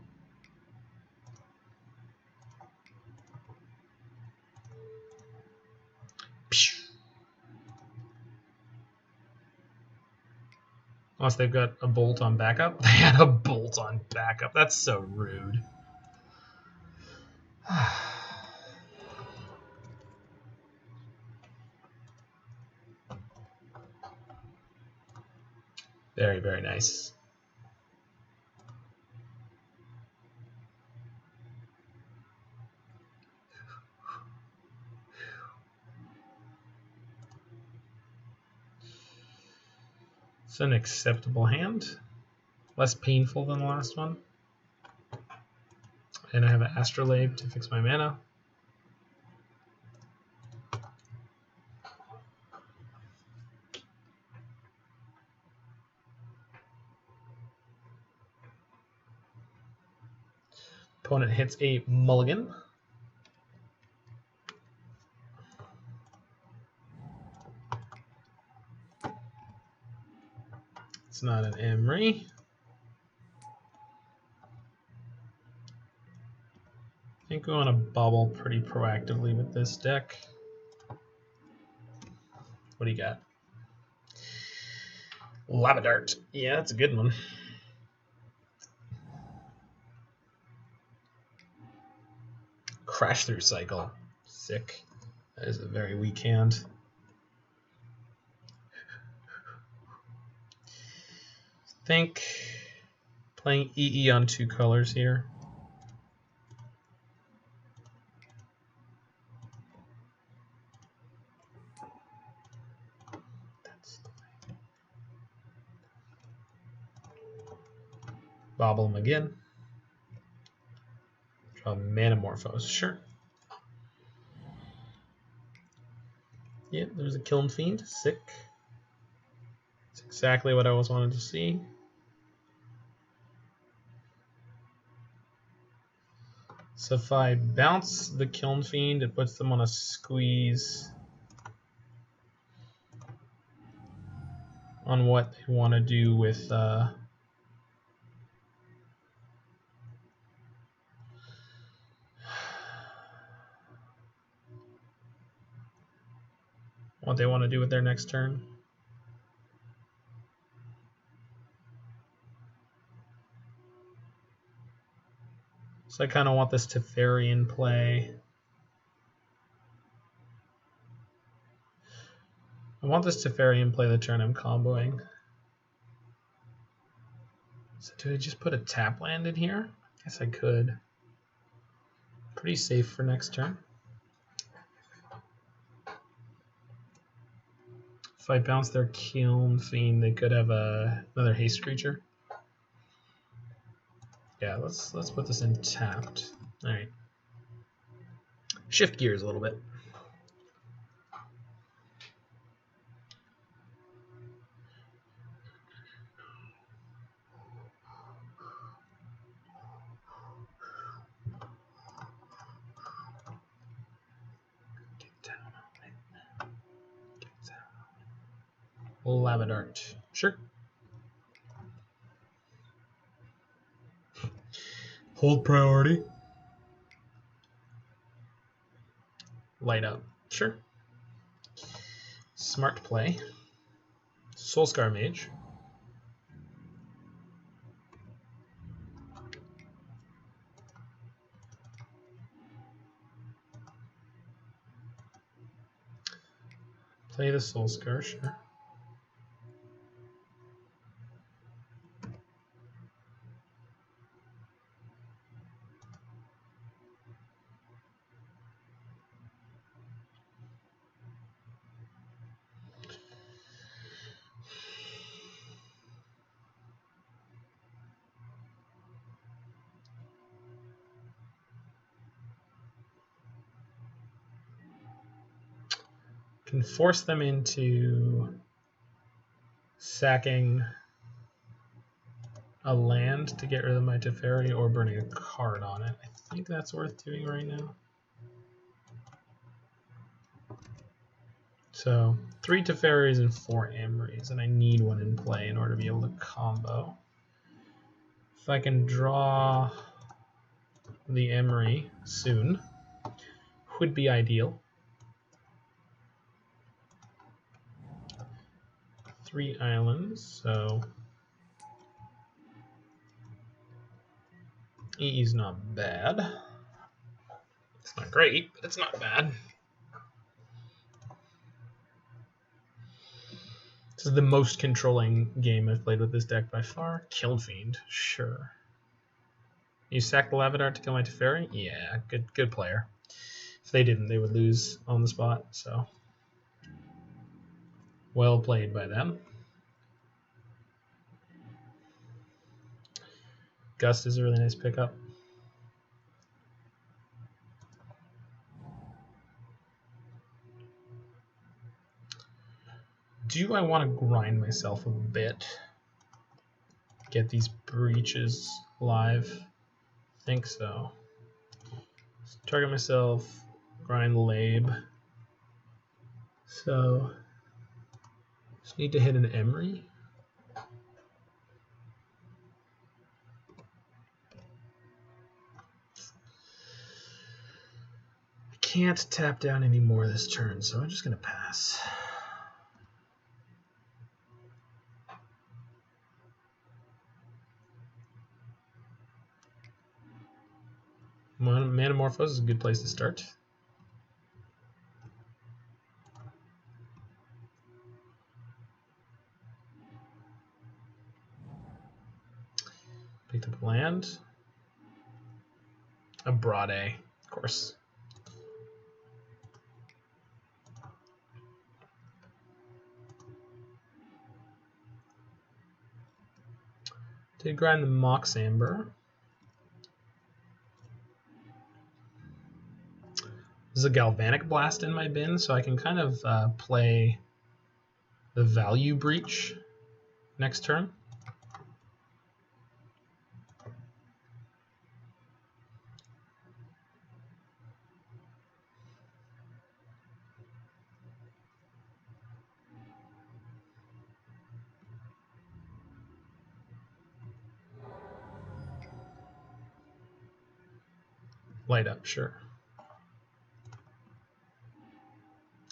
Unless they've got a bolt on backup. They had a bolt on backup. That's so rude. Very, very nice. It's an acceptable hand. Less painful than the last one. And I have an Astrolabe to fix my mana. Opponent hits a mulligan. It's not an Emry. I think we want to bauble pretty proactively with this deck. What do you got? Lava Dart. Yeah, that's a good one. Crash Through Cycle. Sick. That is a very weak hand. I think playing EE on 2 colors here. Bauble him again. Draw Manamorphose, sure. Yeah, there's a Kiln Fiend, sick. That's exactly what I was wanting to see. So if I bounce the Kiln Fiend, it puts them on a squeeze on what they want to do with what they want to do with their next turn. So I kind of want this Teferi in play. I want this Teferi in play the turn I'm comboing. So do I just put a tap land in here? I guess I could. Pretty safe for next turn. If I bounce their Kiln Fiend, they could have another haste creature. Yeah, let's put this in tapped. All right. Shift gears a little bit. Lava Dart. Sure. Hold priority. Light up. Sure. Smart play. Soulscar Mage. Play the Soulscar, sure. Can force them into sacking a land to get rid of my Teferi or burning a card on it. I think that's worth doing right now. So 3 Teferis and 4 Emrys, and I need one in play in order to be able to combo. If I can draw the Emry soon, would be ideal. 3 islands, so EE's not bad. It's not great, but it's not bad. This is the most controlling game I've played with this deck by far. Kill Fiend, sure. You sack the Lava Dart to kill my Teferi? Yeah, good player. If they didn't, they would lose on the spot, so well played by them. Gust is a really nice pickup. Do I want to grind myself a bit? Get these breaches live? I think so. Target myself, grind Labe. So, just need to hit an Emry. I can't tap down any more this turn, so I'm just going to pass. Manamorphose is a good place to start. Picked up land. A Broad A, of course. Did grind the Mox Amber. There's a Galvanic Blast in my bin, so I can kind of play the Value Breach next turn. Light up, sure.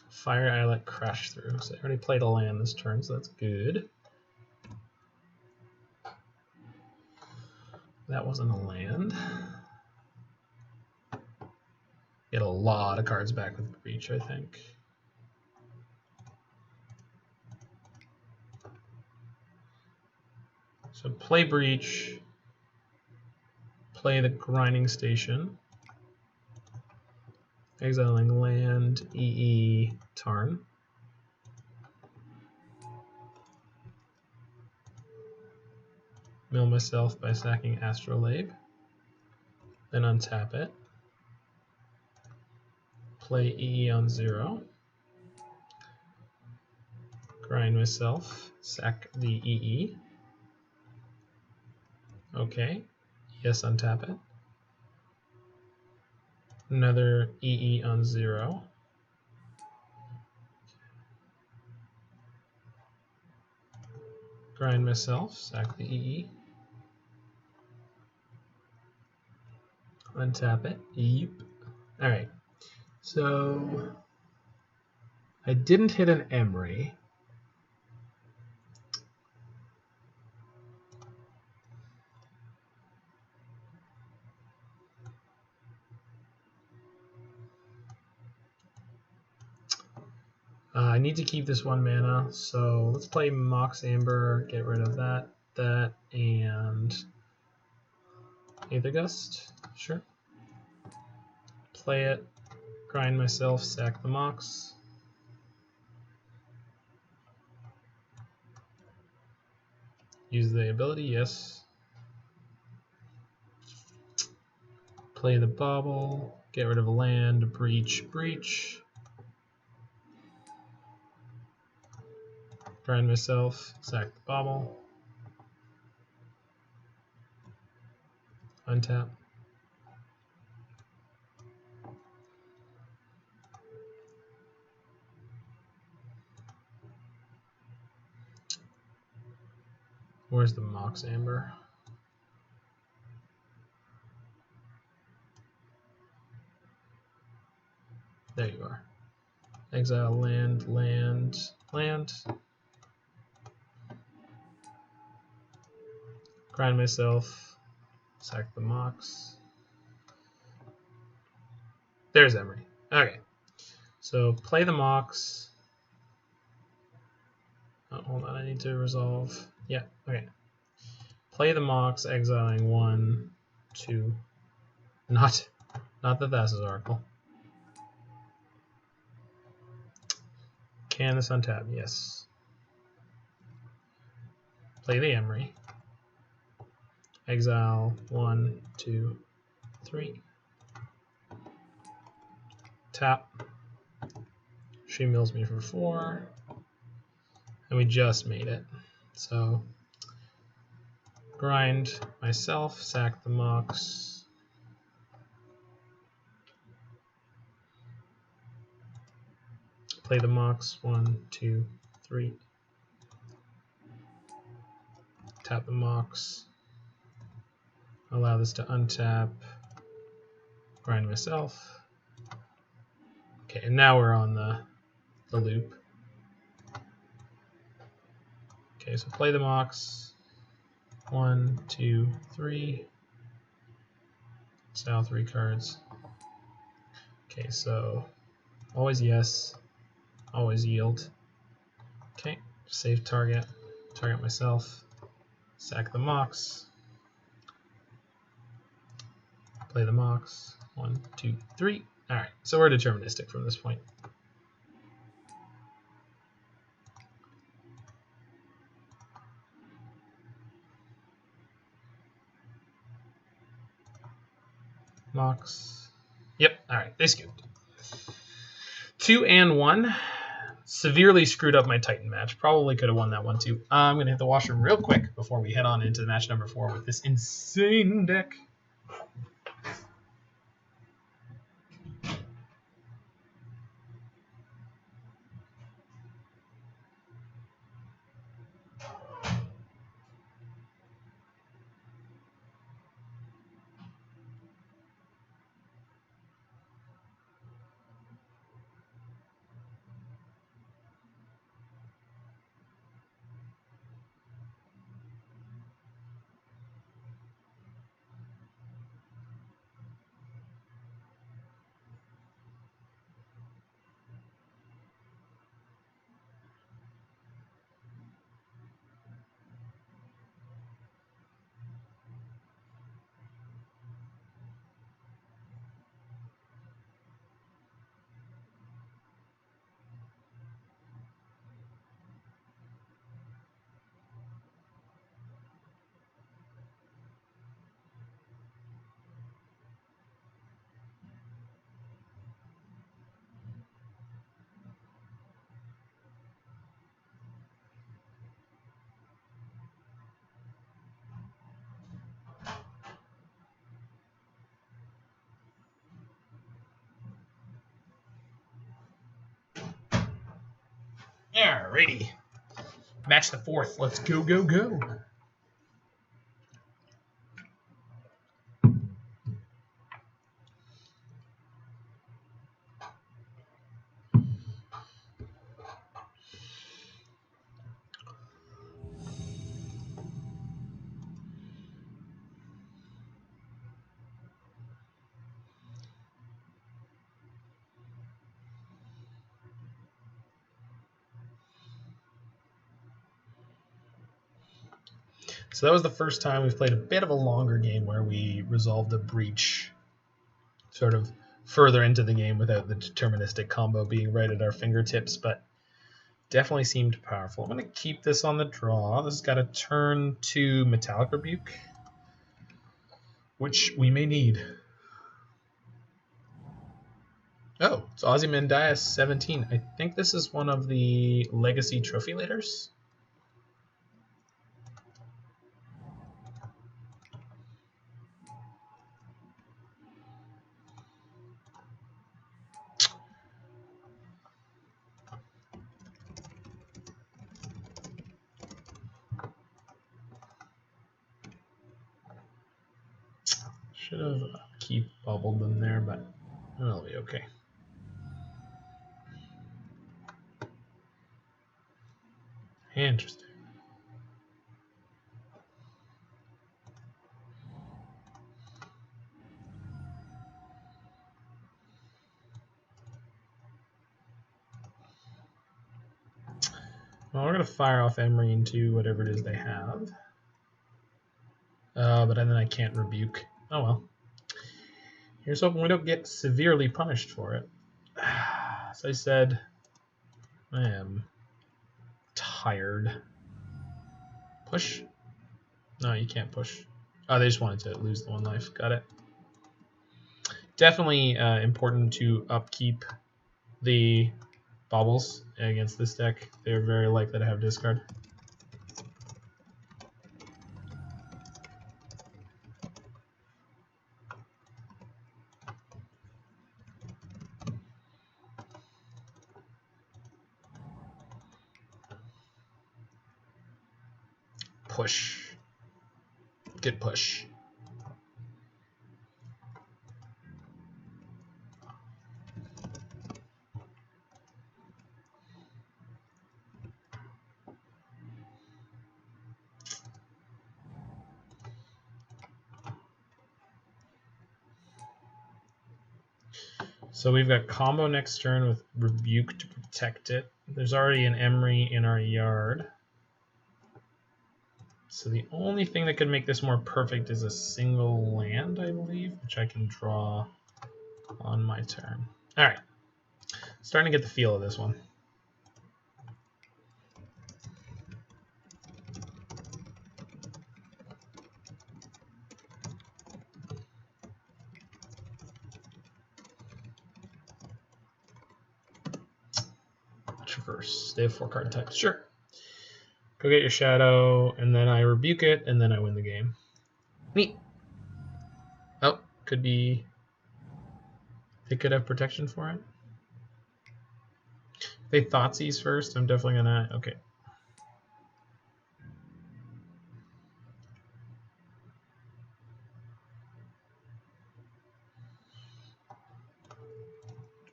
Fire Islet crash through. So I already played a land this turn, so that's good. That wasn't a land. Get a lot of cards back with Breach, I think. So play Breach, play the Grinding Station, exiling land, EE, Tarn. Mill myself by sacking Astrolabe, then untap it. Play EE on 0. Grind myself, sack the EE. Okay, yes, untap it. Another EE on 0. Grind myself, sack the EE. Untap it. Yep. Alright. So I didn't hit an Emry. I need to keep this 1 mana, so let's play Mox Amber, get rid of that, and Aether Gust. Sure. Play it, grind myself, sack the Mox. Use the ability, yes. Play the Bauble, get rid of a land, breach. Grind myself, sack the Bauble. Untap. Where's the Mox Amber? There you are. Exile land. Grind myself, sack the Mox. There's Emry. Okay. So play the Mox. Oh, hold on, I need to resolve. Yeah, okay. Play the Mox, exiling 1, 2. Not the Thassa's Oracle. Can this untap? Yes. Play the Emry. Exile 1, 2, 3. Tap. She mills me for 4. And we just made it. So grind myself, sack the Mox. Play the Mox, 1, 2, 3. Tap the Mox. Allow this to untap. Grind myself. Okay, and now we're on the loop. Okay, so play the Mox. 1, 2, 3. Exile 3 cards. Okay, so always yes, always yield. Okay, save target, target myself, sack the Mox, play the Mox. 1, 2, 3. Alright, so we're deterministic from this point. Mox. Yep, alright, they scooped. 2 and 1. Severely screwed up my Titan match. Probably could have won that one too. I'm going to hit the washroom real quick before we head on into match number 4 with this insane deck. Alrighty. Match the 4th. Let's go, go, go. So that was the first time we've played a bit of a longer game where we resolved a breach sort of further into the game without the deterministic combo being right at our fingertips, but definitely seemed powerful. I'm going to keep this on the draw. This has got a turn 2 Metallic Rebuke, which we may need. Oh, it's Ozymandias 17. I think this is one of the Legacy Trophy Leaders. Should have keep bubbled them there, but it'll be okay. Interesting. Well, we're going to fire off Emry into whatever it is they have. But then I can't rebuke. Oh well. Here's hoping we don't get severely punished for it. As I said, I am tired. Push? No, you can't push. Oh, they just wanted to lose the 1 life. Got it. Definitely important to upkeep the baubles against this deck. They're very likely to have discard. Push. Good push. So we've got combo next turn with Rebuke to protect it. There's already an Emry in our yard. So the only thing that could make this more perfect is a single land, I believe, which I can draw on my turn. All right. Starting to get the feel of this one. Traverse. They have 4 card types. Sure. Go get your shadow, and then I rebuke it, and then I win the game. Neat. Oh, could be... They could have protection for it. If they Thoughtseize first, I'm definitely gonna... Okay.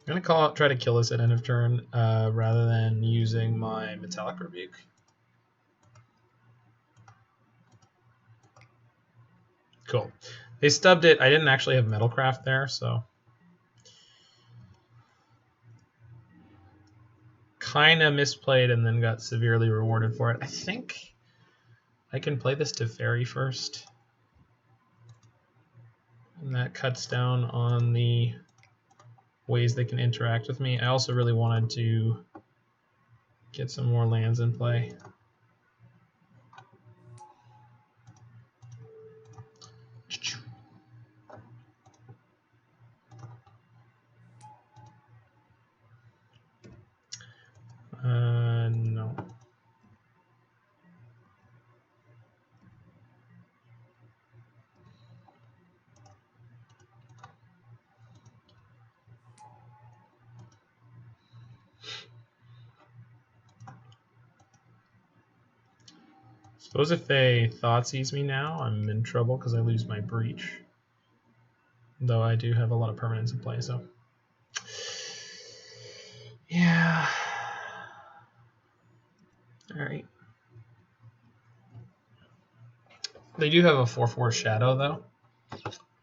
I'm gonna try to kill this at end of turn, rather than using my Metallic Rebuke. Cool. They stubbed it. I didn't actually have Metalcraft there, so kind of misplayed and then got severely rewarded for it. I think I can play this Teferi first, and that cuts down on the ways they can interact with me. I also really wanted to get some more lands in play. No. Suppose if they Thoughtseize me now, I'm in trouble because I lose my Breach. Though I do have a lot of permanents in play, so. Yeah. Alright. They do have a 4/4 Shadow, though.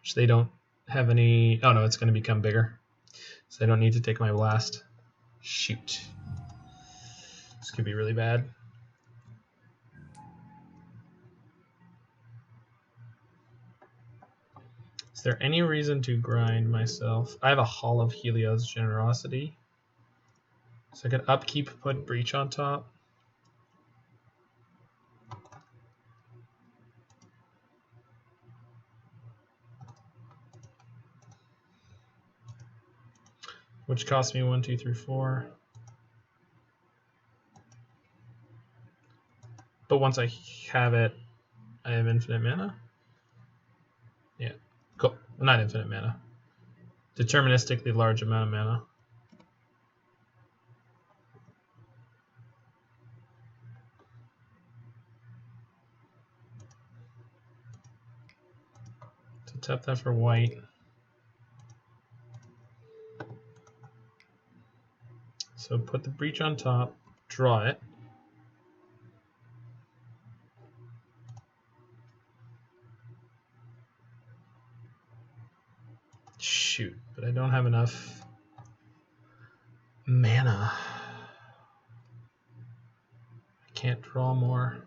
Which they don't have any. Oh no, it's going to become bigger. So they don't need to take my blast. Shoot. This could be really bad. Is there any reason to grind myself? I have a Hall of Heliod's Generosity. So I could upkeep, put Breach on top. Which costs me 1, 2, 3, 4. But once I have it, I have infinite mana. Yeah, cool. Well, not infinite mana. Deterministically large amount of mana. So tap that for white. So put the Breach on top, draw it. Shoot, but I don't have enough mana. I can't draw more.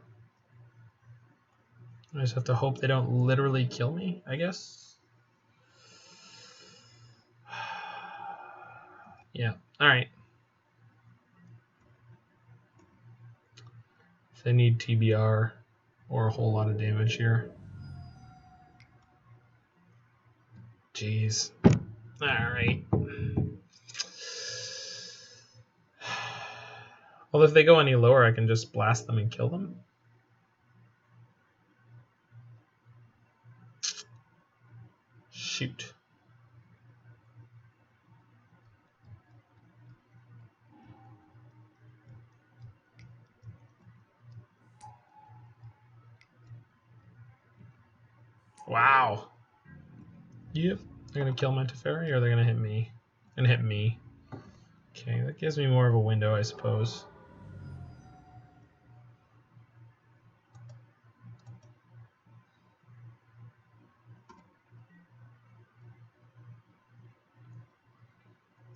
I just have to hope they don't literally kill me, I guess. Yeah, alright. If they need TBR or a whole lot of damage here. Jeez. Alright. Well, if they go any lower, I can just blast them and kill them. Shoot. Wow. Yep. They're going to kill my Teferi, or they're going to hit me? And hit me. Okay, that gives me more of a window, I suppose.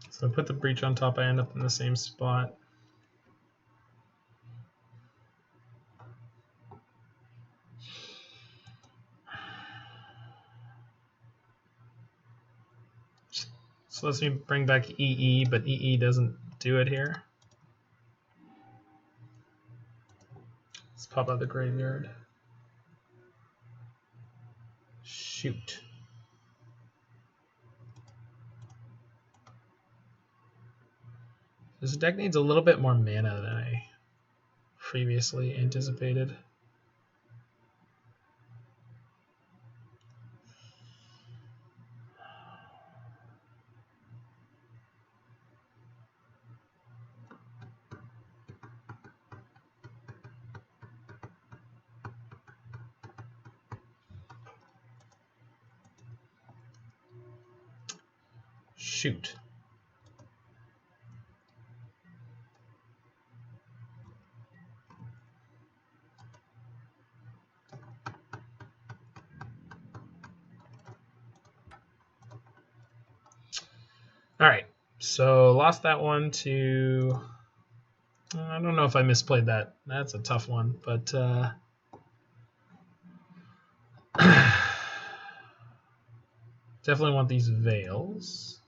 So I put the Breach on top, I end up in the same spot. So let's me bring back EE, but EE doesn't do it here. Let's pop out the graveyard. Shoot. This deck needs a little bit more mana than I previously anticipated. Shoot. Alright, so lost that one to... I don't know if I misplayed that. That's a tough one, but... definitely want these Veils.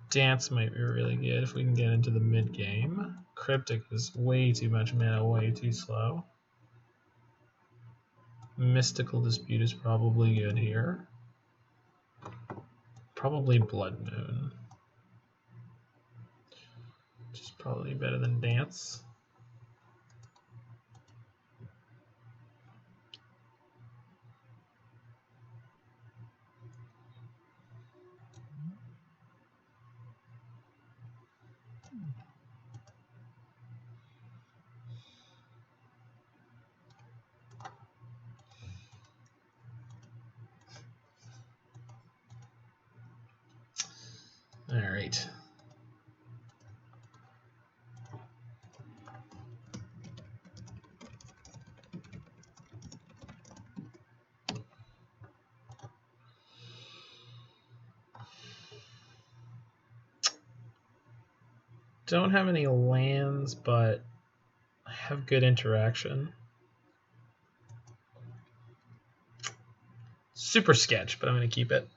Dance might be really good if we can get into the mid-game. Cryptic is way too much mana, way too slow. Mystical Dispute is probably good here. Probably Blood Moon. Which is probably better than Dance. right. Don't have any lands, but I have good interaction. Super sketch, but I'm going to keep it.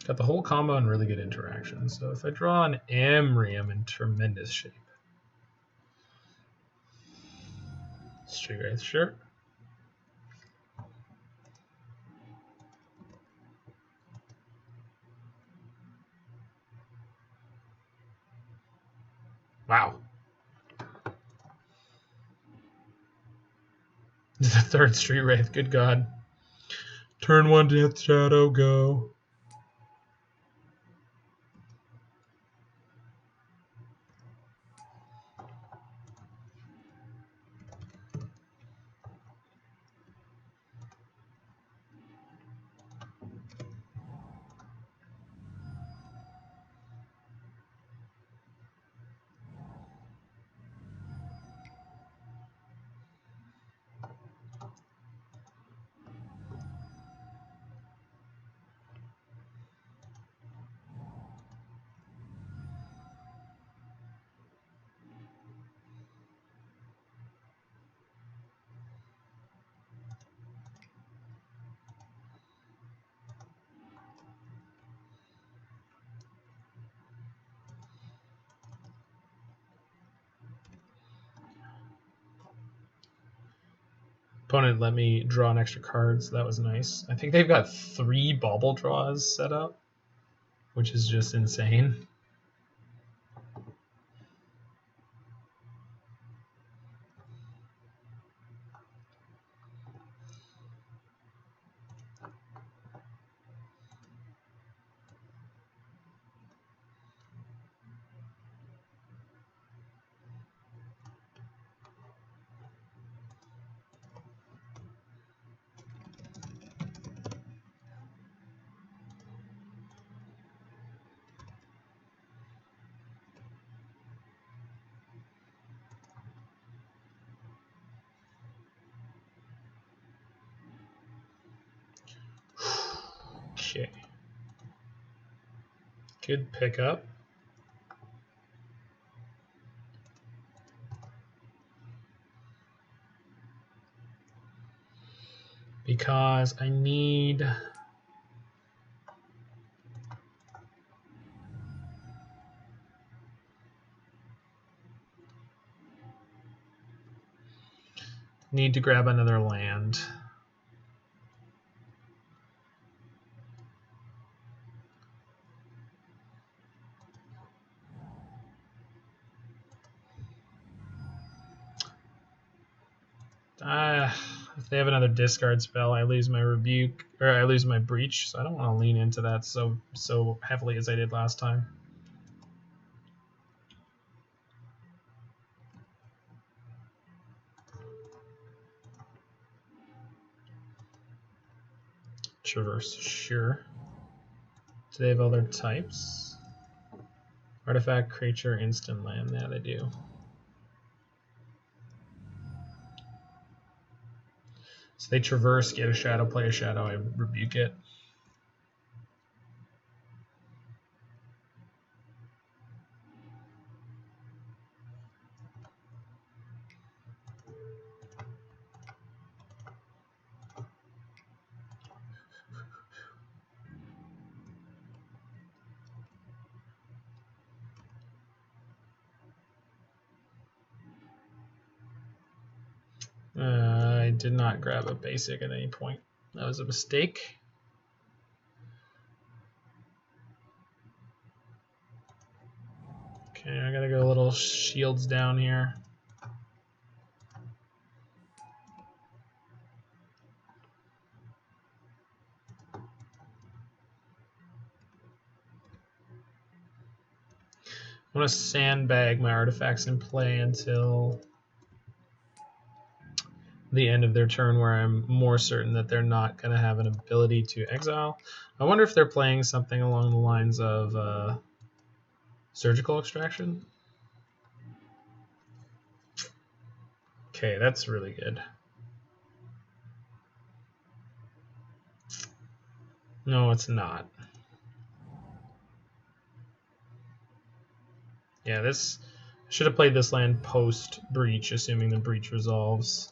Got the whole combo and really good interaction. So if I draw an Emry, I'm in tremendous shape. Street Wraith, sure. Wow. The third Street Wraith, good God. Turn 1 Death Shadow, go. Opponent let me draw an extra card, so that was nice. I think they've got 3 Bauble draws set up, which is just insane. Okay. Good pickup. Because I need to grab another land. If they have another discard spell, I lose my rebuke, or I lose my breach. So I don't want to lean into that so heavily as I did last time. Traverse, sure. Do they have other types? Artifact, creature, instant land. Yeah, they do. So they traverse, get a shadow, play a shadow, I rebuke it. I did not grab a basic at any point. That was a mistake. Okay, I gotta go a little shields down here. want to sandbag my artifacts in play until the end of their turn, where I'm more certain that they're not going to have an ability to exile. I wonder if they're playing something along the lines of surgical extraction. Okay, that's really good. No, it's not. Yeah, this I should have played this land post breach, assuming the breach resolves.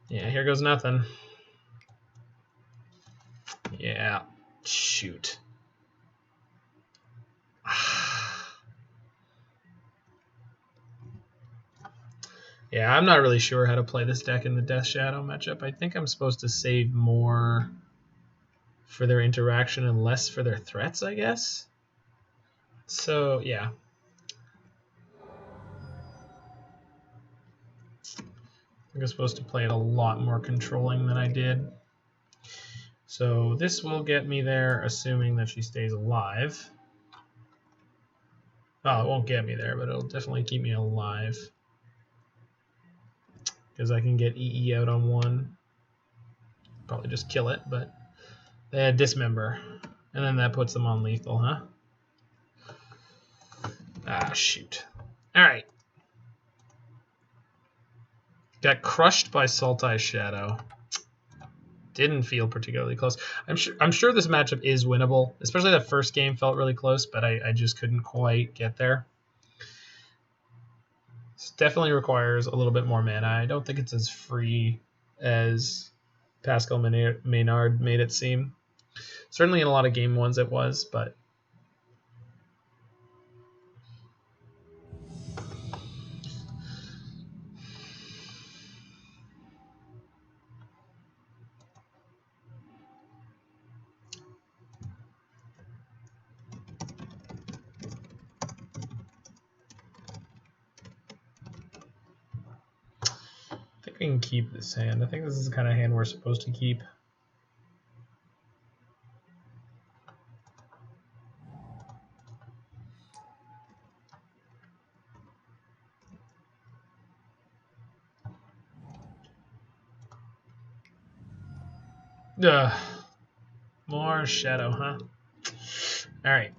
Yeah, here goes nothing. Yeah, shoot. Yeah, I'm not really sure how to play this deck in the Death Shadow matchup. I think I'm supposed to save more for their interaction and less for their threats, I guess. So, yeah. I think I'm supposed to play it a lot more controlling than I did. So this will get me there, assuming that she stays alive. Oh, it won't get me there, but it'll definitely keep me alive. Because I can get EE out on one. Probably just kill it, but dismember. And then that puts them on lethal, huh? Ah, shoot. Alright. Got crushed by Sultai Shadow. Didn't feel particularly close. I'm sure this matchup is winnable. Especially that first game felt really close, but I just couldn't quite get there. This definitely requires a little bit more mana. I don't think it's as free as Pascal Maynard made it seem. Certainly in a lot of game ones it was, but I think we can keep this hand. I think this is the kind of hand we're supposed to keep. Ugh. More shadow, huh? Alright.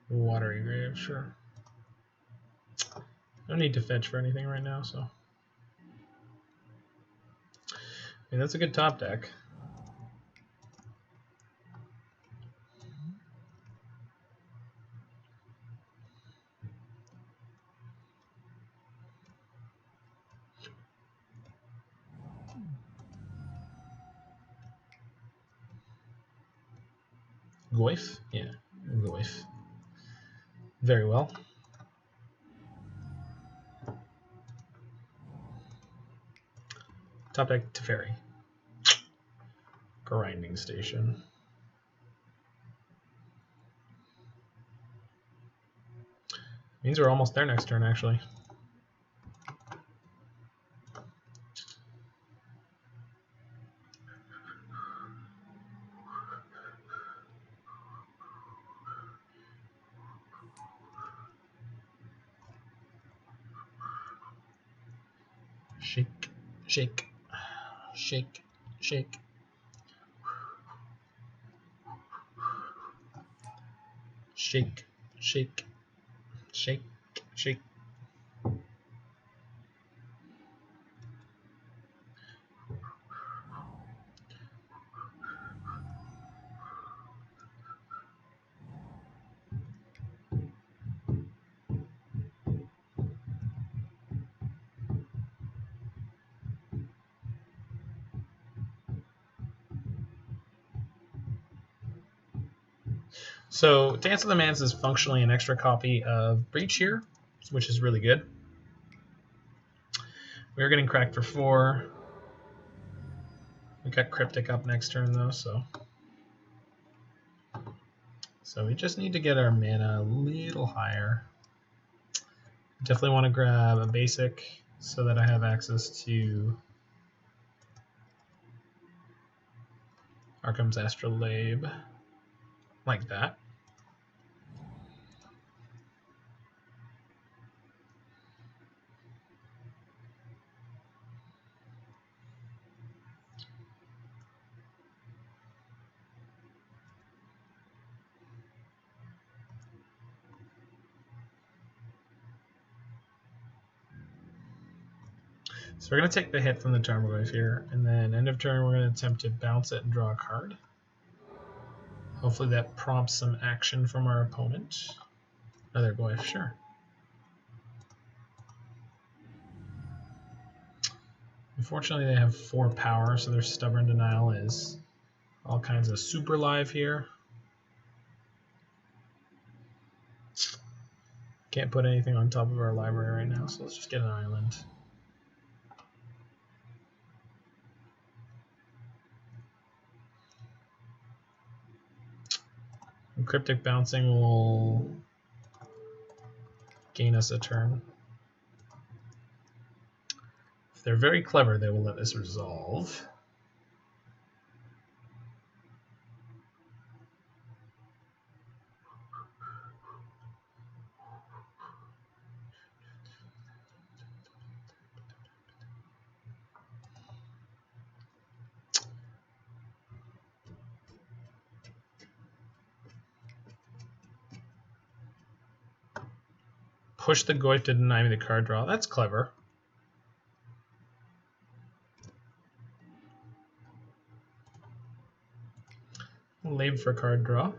Watery Grave, sure. No need to fetch for anything right now, so. I mean, that's a good top deck. Goif? Yeah, Goif. Very well. Top deck Teferi. Grinding Station. Means we're almost there next turn, actually. Shake, shake, shake, shake. Shake, shake, shake, shake. So Dance of the Manse is functionally an extra copy of Breach here, which is really good. We're getting cracked for 4. We got Cryptic up next turn though, so we just need to get our mana a little higher. Definitely want to grab a basic so that I have access to Arcum's Astrolabe. Like that. So we're going to take the hit from the Tarmogoyf here, and then end of turn we're going to attempt to bounce it and draw a card. Hopefully that prompts some action from our opponent. Another Goyf, sure. Unfortunately they have 4 power, so their Stubborn Denial is all kinds of super live here. Can't put anything on top of our library right now, so let's just get an island. And Cryptic Bouncing will gain us a turn. If they're very clever, they will let this resolve. Push the Goyf to deny me the card draw. That's clever. Lab for card draw.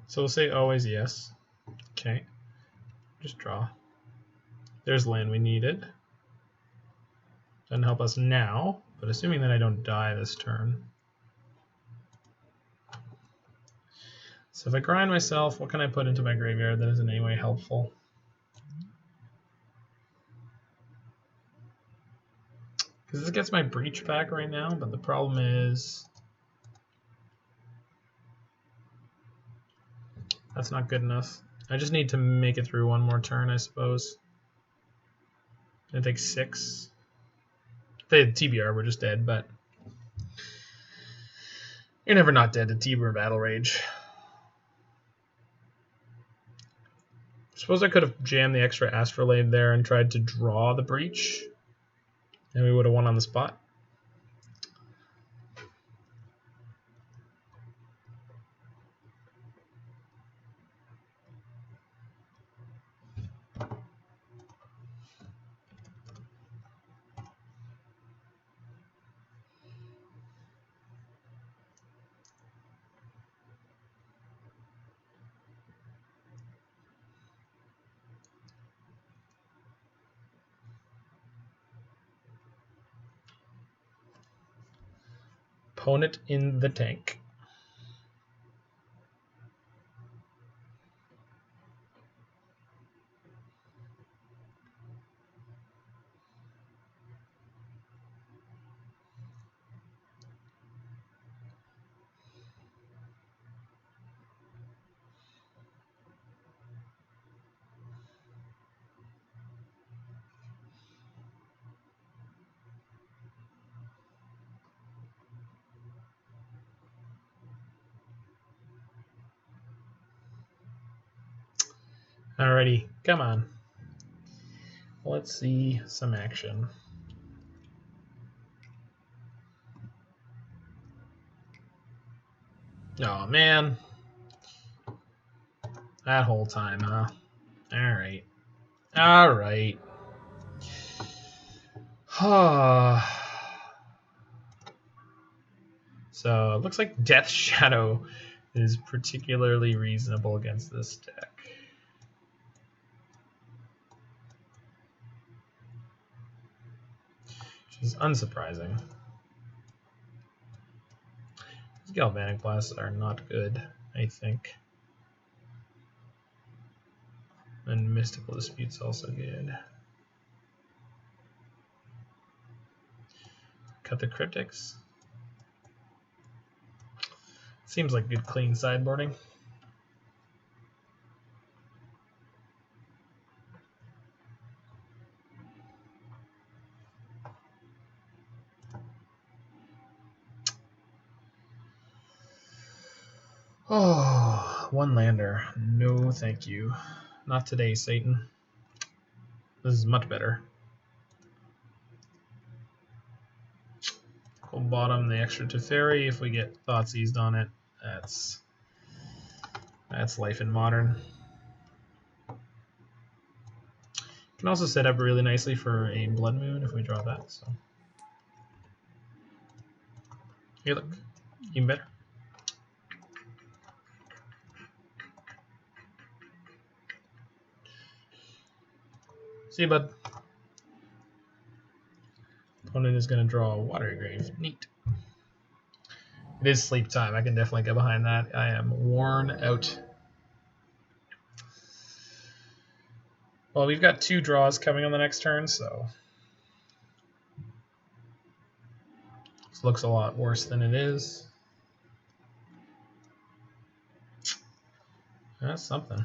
So we'll say always yes. Okay. Just draw. There's land we needed. Doesn't help us now, but assuming that I don't die this turn. So if I grind myself, what can I put into my graveyard that is in any way helpful? Because this gets my Breach back right now, but the problem is that's not good enough. I just need to make it through one more turn, I suppose. It takes 6. If they had TBR, we're just dead, but you're never not dead to TBR Battle Rage. Suppose I could have jammed the extra Astrolabe there and tried to draw the Breach, and we would have won on the spot. Opponent in the tank. Alrighty, come on. Let's see some action. Oh man. That whole time, huh? Alright. Alright. So it looks like Death Shadow is particularly reasonable against this deck. Which is unsurprising. These Galvanic Blasts are not good, I think. And Mystical Dispute's also good. Cut the Cryptics. Seems like good clean sideboarding. Oh, one lander. No, thank you. Not today, Satan. This is much better. We'll bottom the extra Teferi. If we get thought seized on it, that's life in Modern. Can also set up really nicely for a Blood Moon if we draw that. So here, look, even better. See you, bud. Opponent is going to draw a Watery Grave. Neat. It is sleep time. I can definitely get behind that. I am worn out. Well, we've got 2 draws coming on the next turn, so this looks a lot worse than it is. That's something.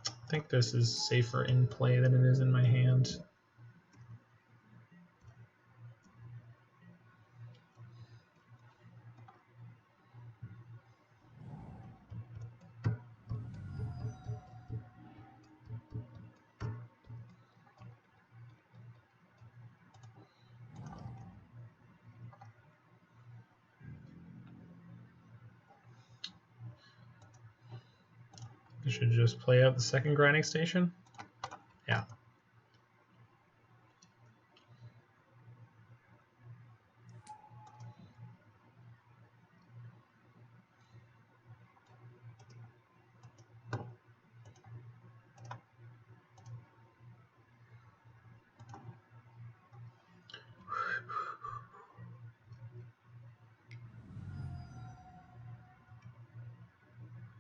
I think this is safer in play than it is in my hand. I should just play out the second grinding station. Yeah.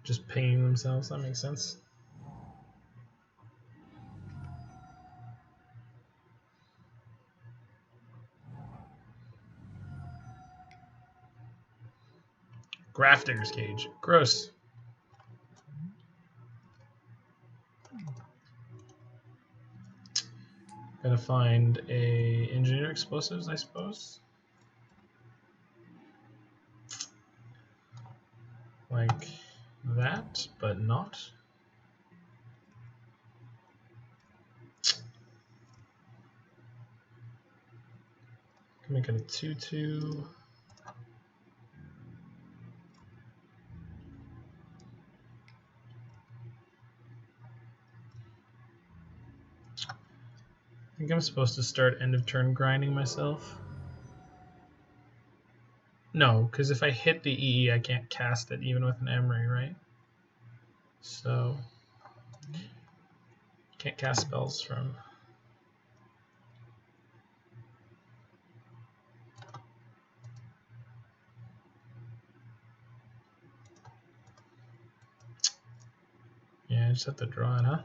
Just paying themselves, that makes sense. Grafdigger's Cage. Gross. Gotta find a Engineer Explosives, I suppose. Like that, but not. Can make it a 2/2. I think I'm supposed to start end of turn grinding myself. No, because if I hit the EE, I can't cast it even with an Emry, right? So can't cast spells from. Yeah, I just have to draw it, huh?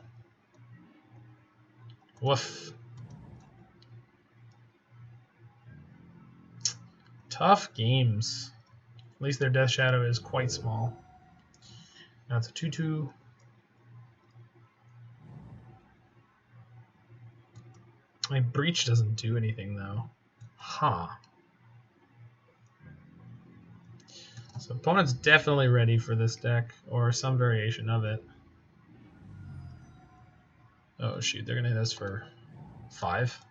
Woof. Tough games. At least their Death Shadow is quite small. Now it's a 2/2. My Breach doesn't do anything though. Huh. So opponent's definitely ready for this deck, or some variation of it. Oh shoot, they're gonna hit us for 5.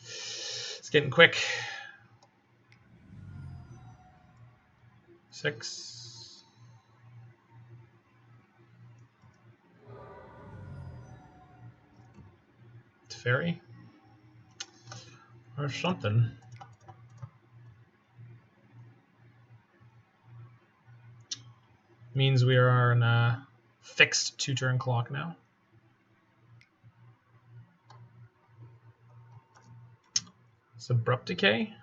It's getting quick. 6. Teferi? Or something. Means we are on a fixed 2-turn clock now. It's Abrupt Decay.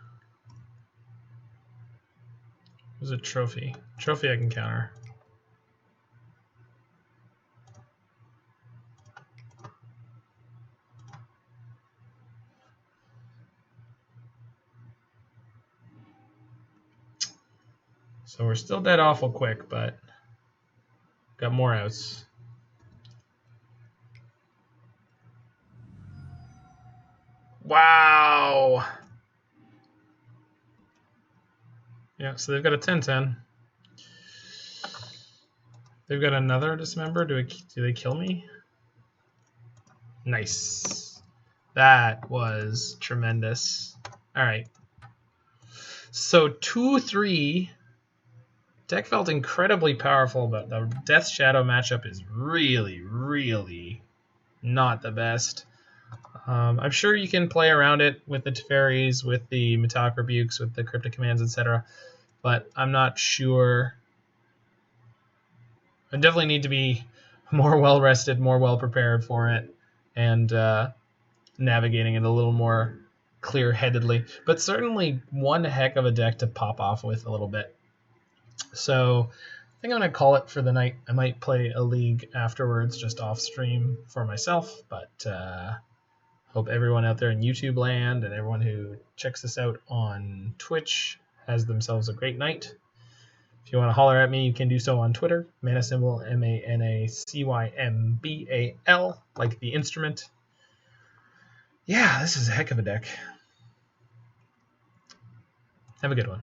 There's a trophy. Trophy I can counter. So we're still dead awful quick, but got more outs. Wow! Yeah, so they've got a 10-10. They've got another Dismember. Do they kill me? Nice. That was tremendous. All right. So 2-3. Deck felt incredibly powerful, but the Death Shadow matchup is really, really not the best. I'm sure you can play around it with the Teferis, with the Metallic Rebukes, with the Cryptic Commands, etc. But I'm not sure. I definitely need to be more well-rested, more well-prepared for it, and navigating it a little more clear-headedly. But certainly one heck of a deck to pop off with a little bit. So I think I'm going to call it for the night. I might play a league afterwards, just off stream for myself, but hope everyone out there in YouTube land and everyone who checks this out on Twitch has themselves a great night. If you want to holler at me, you can do so on Twitter. Mana symbol MANACYMBAL, like the instrument. Yeah, this is a heck of a deck. Have a good one.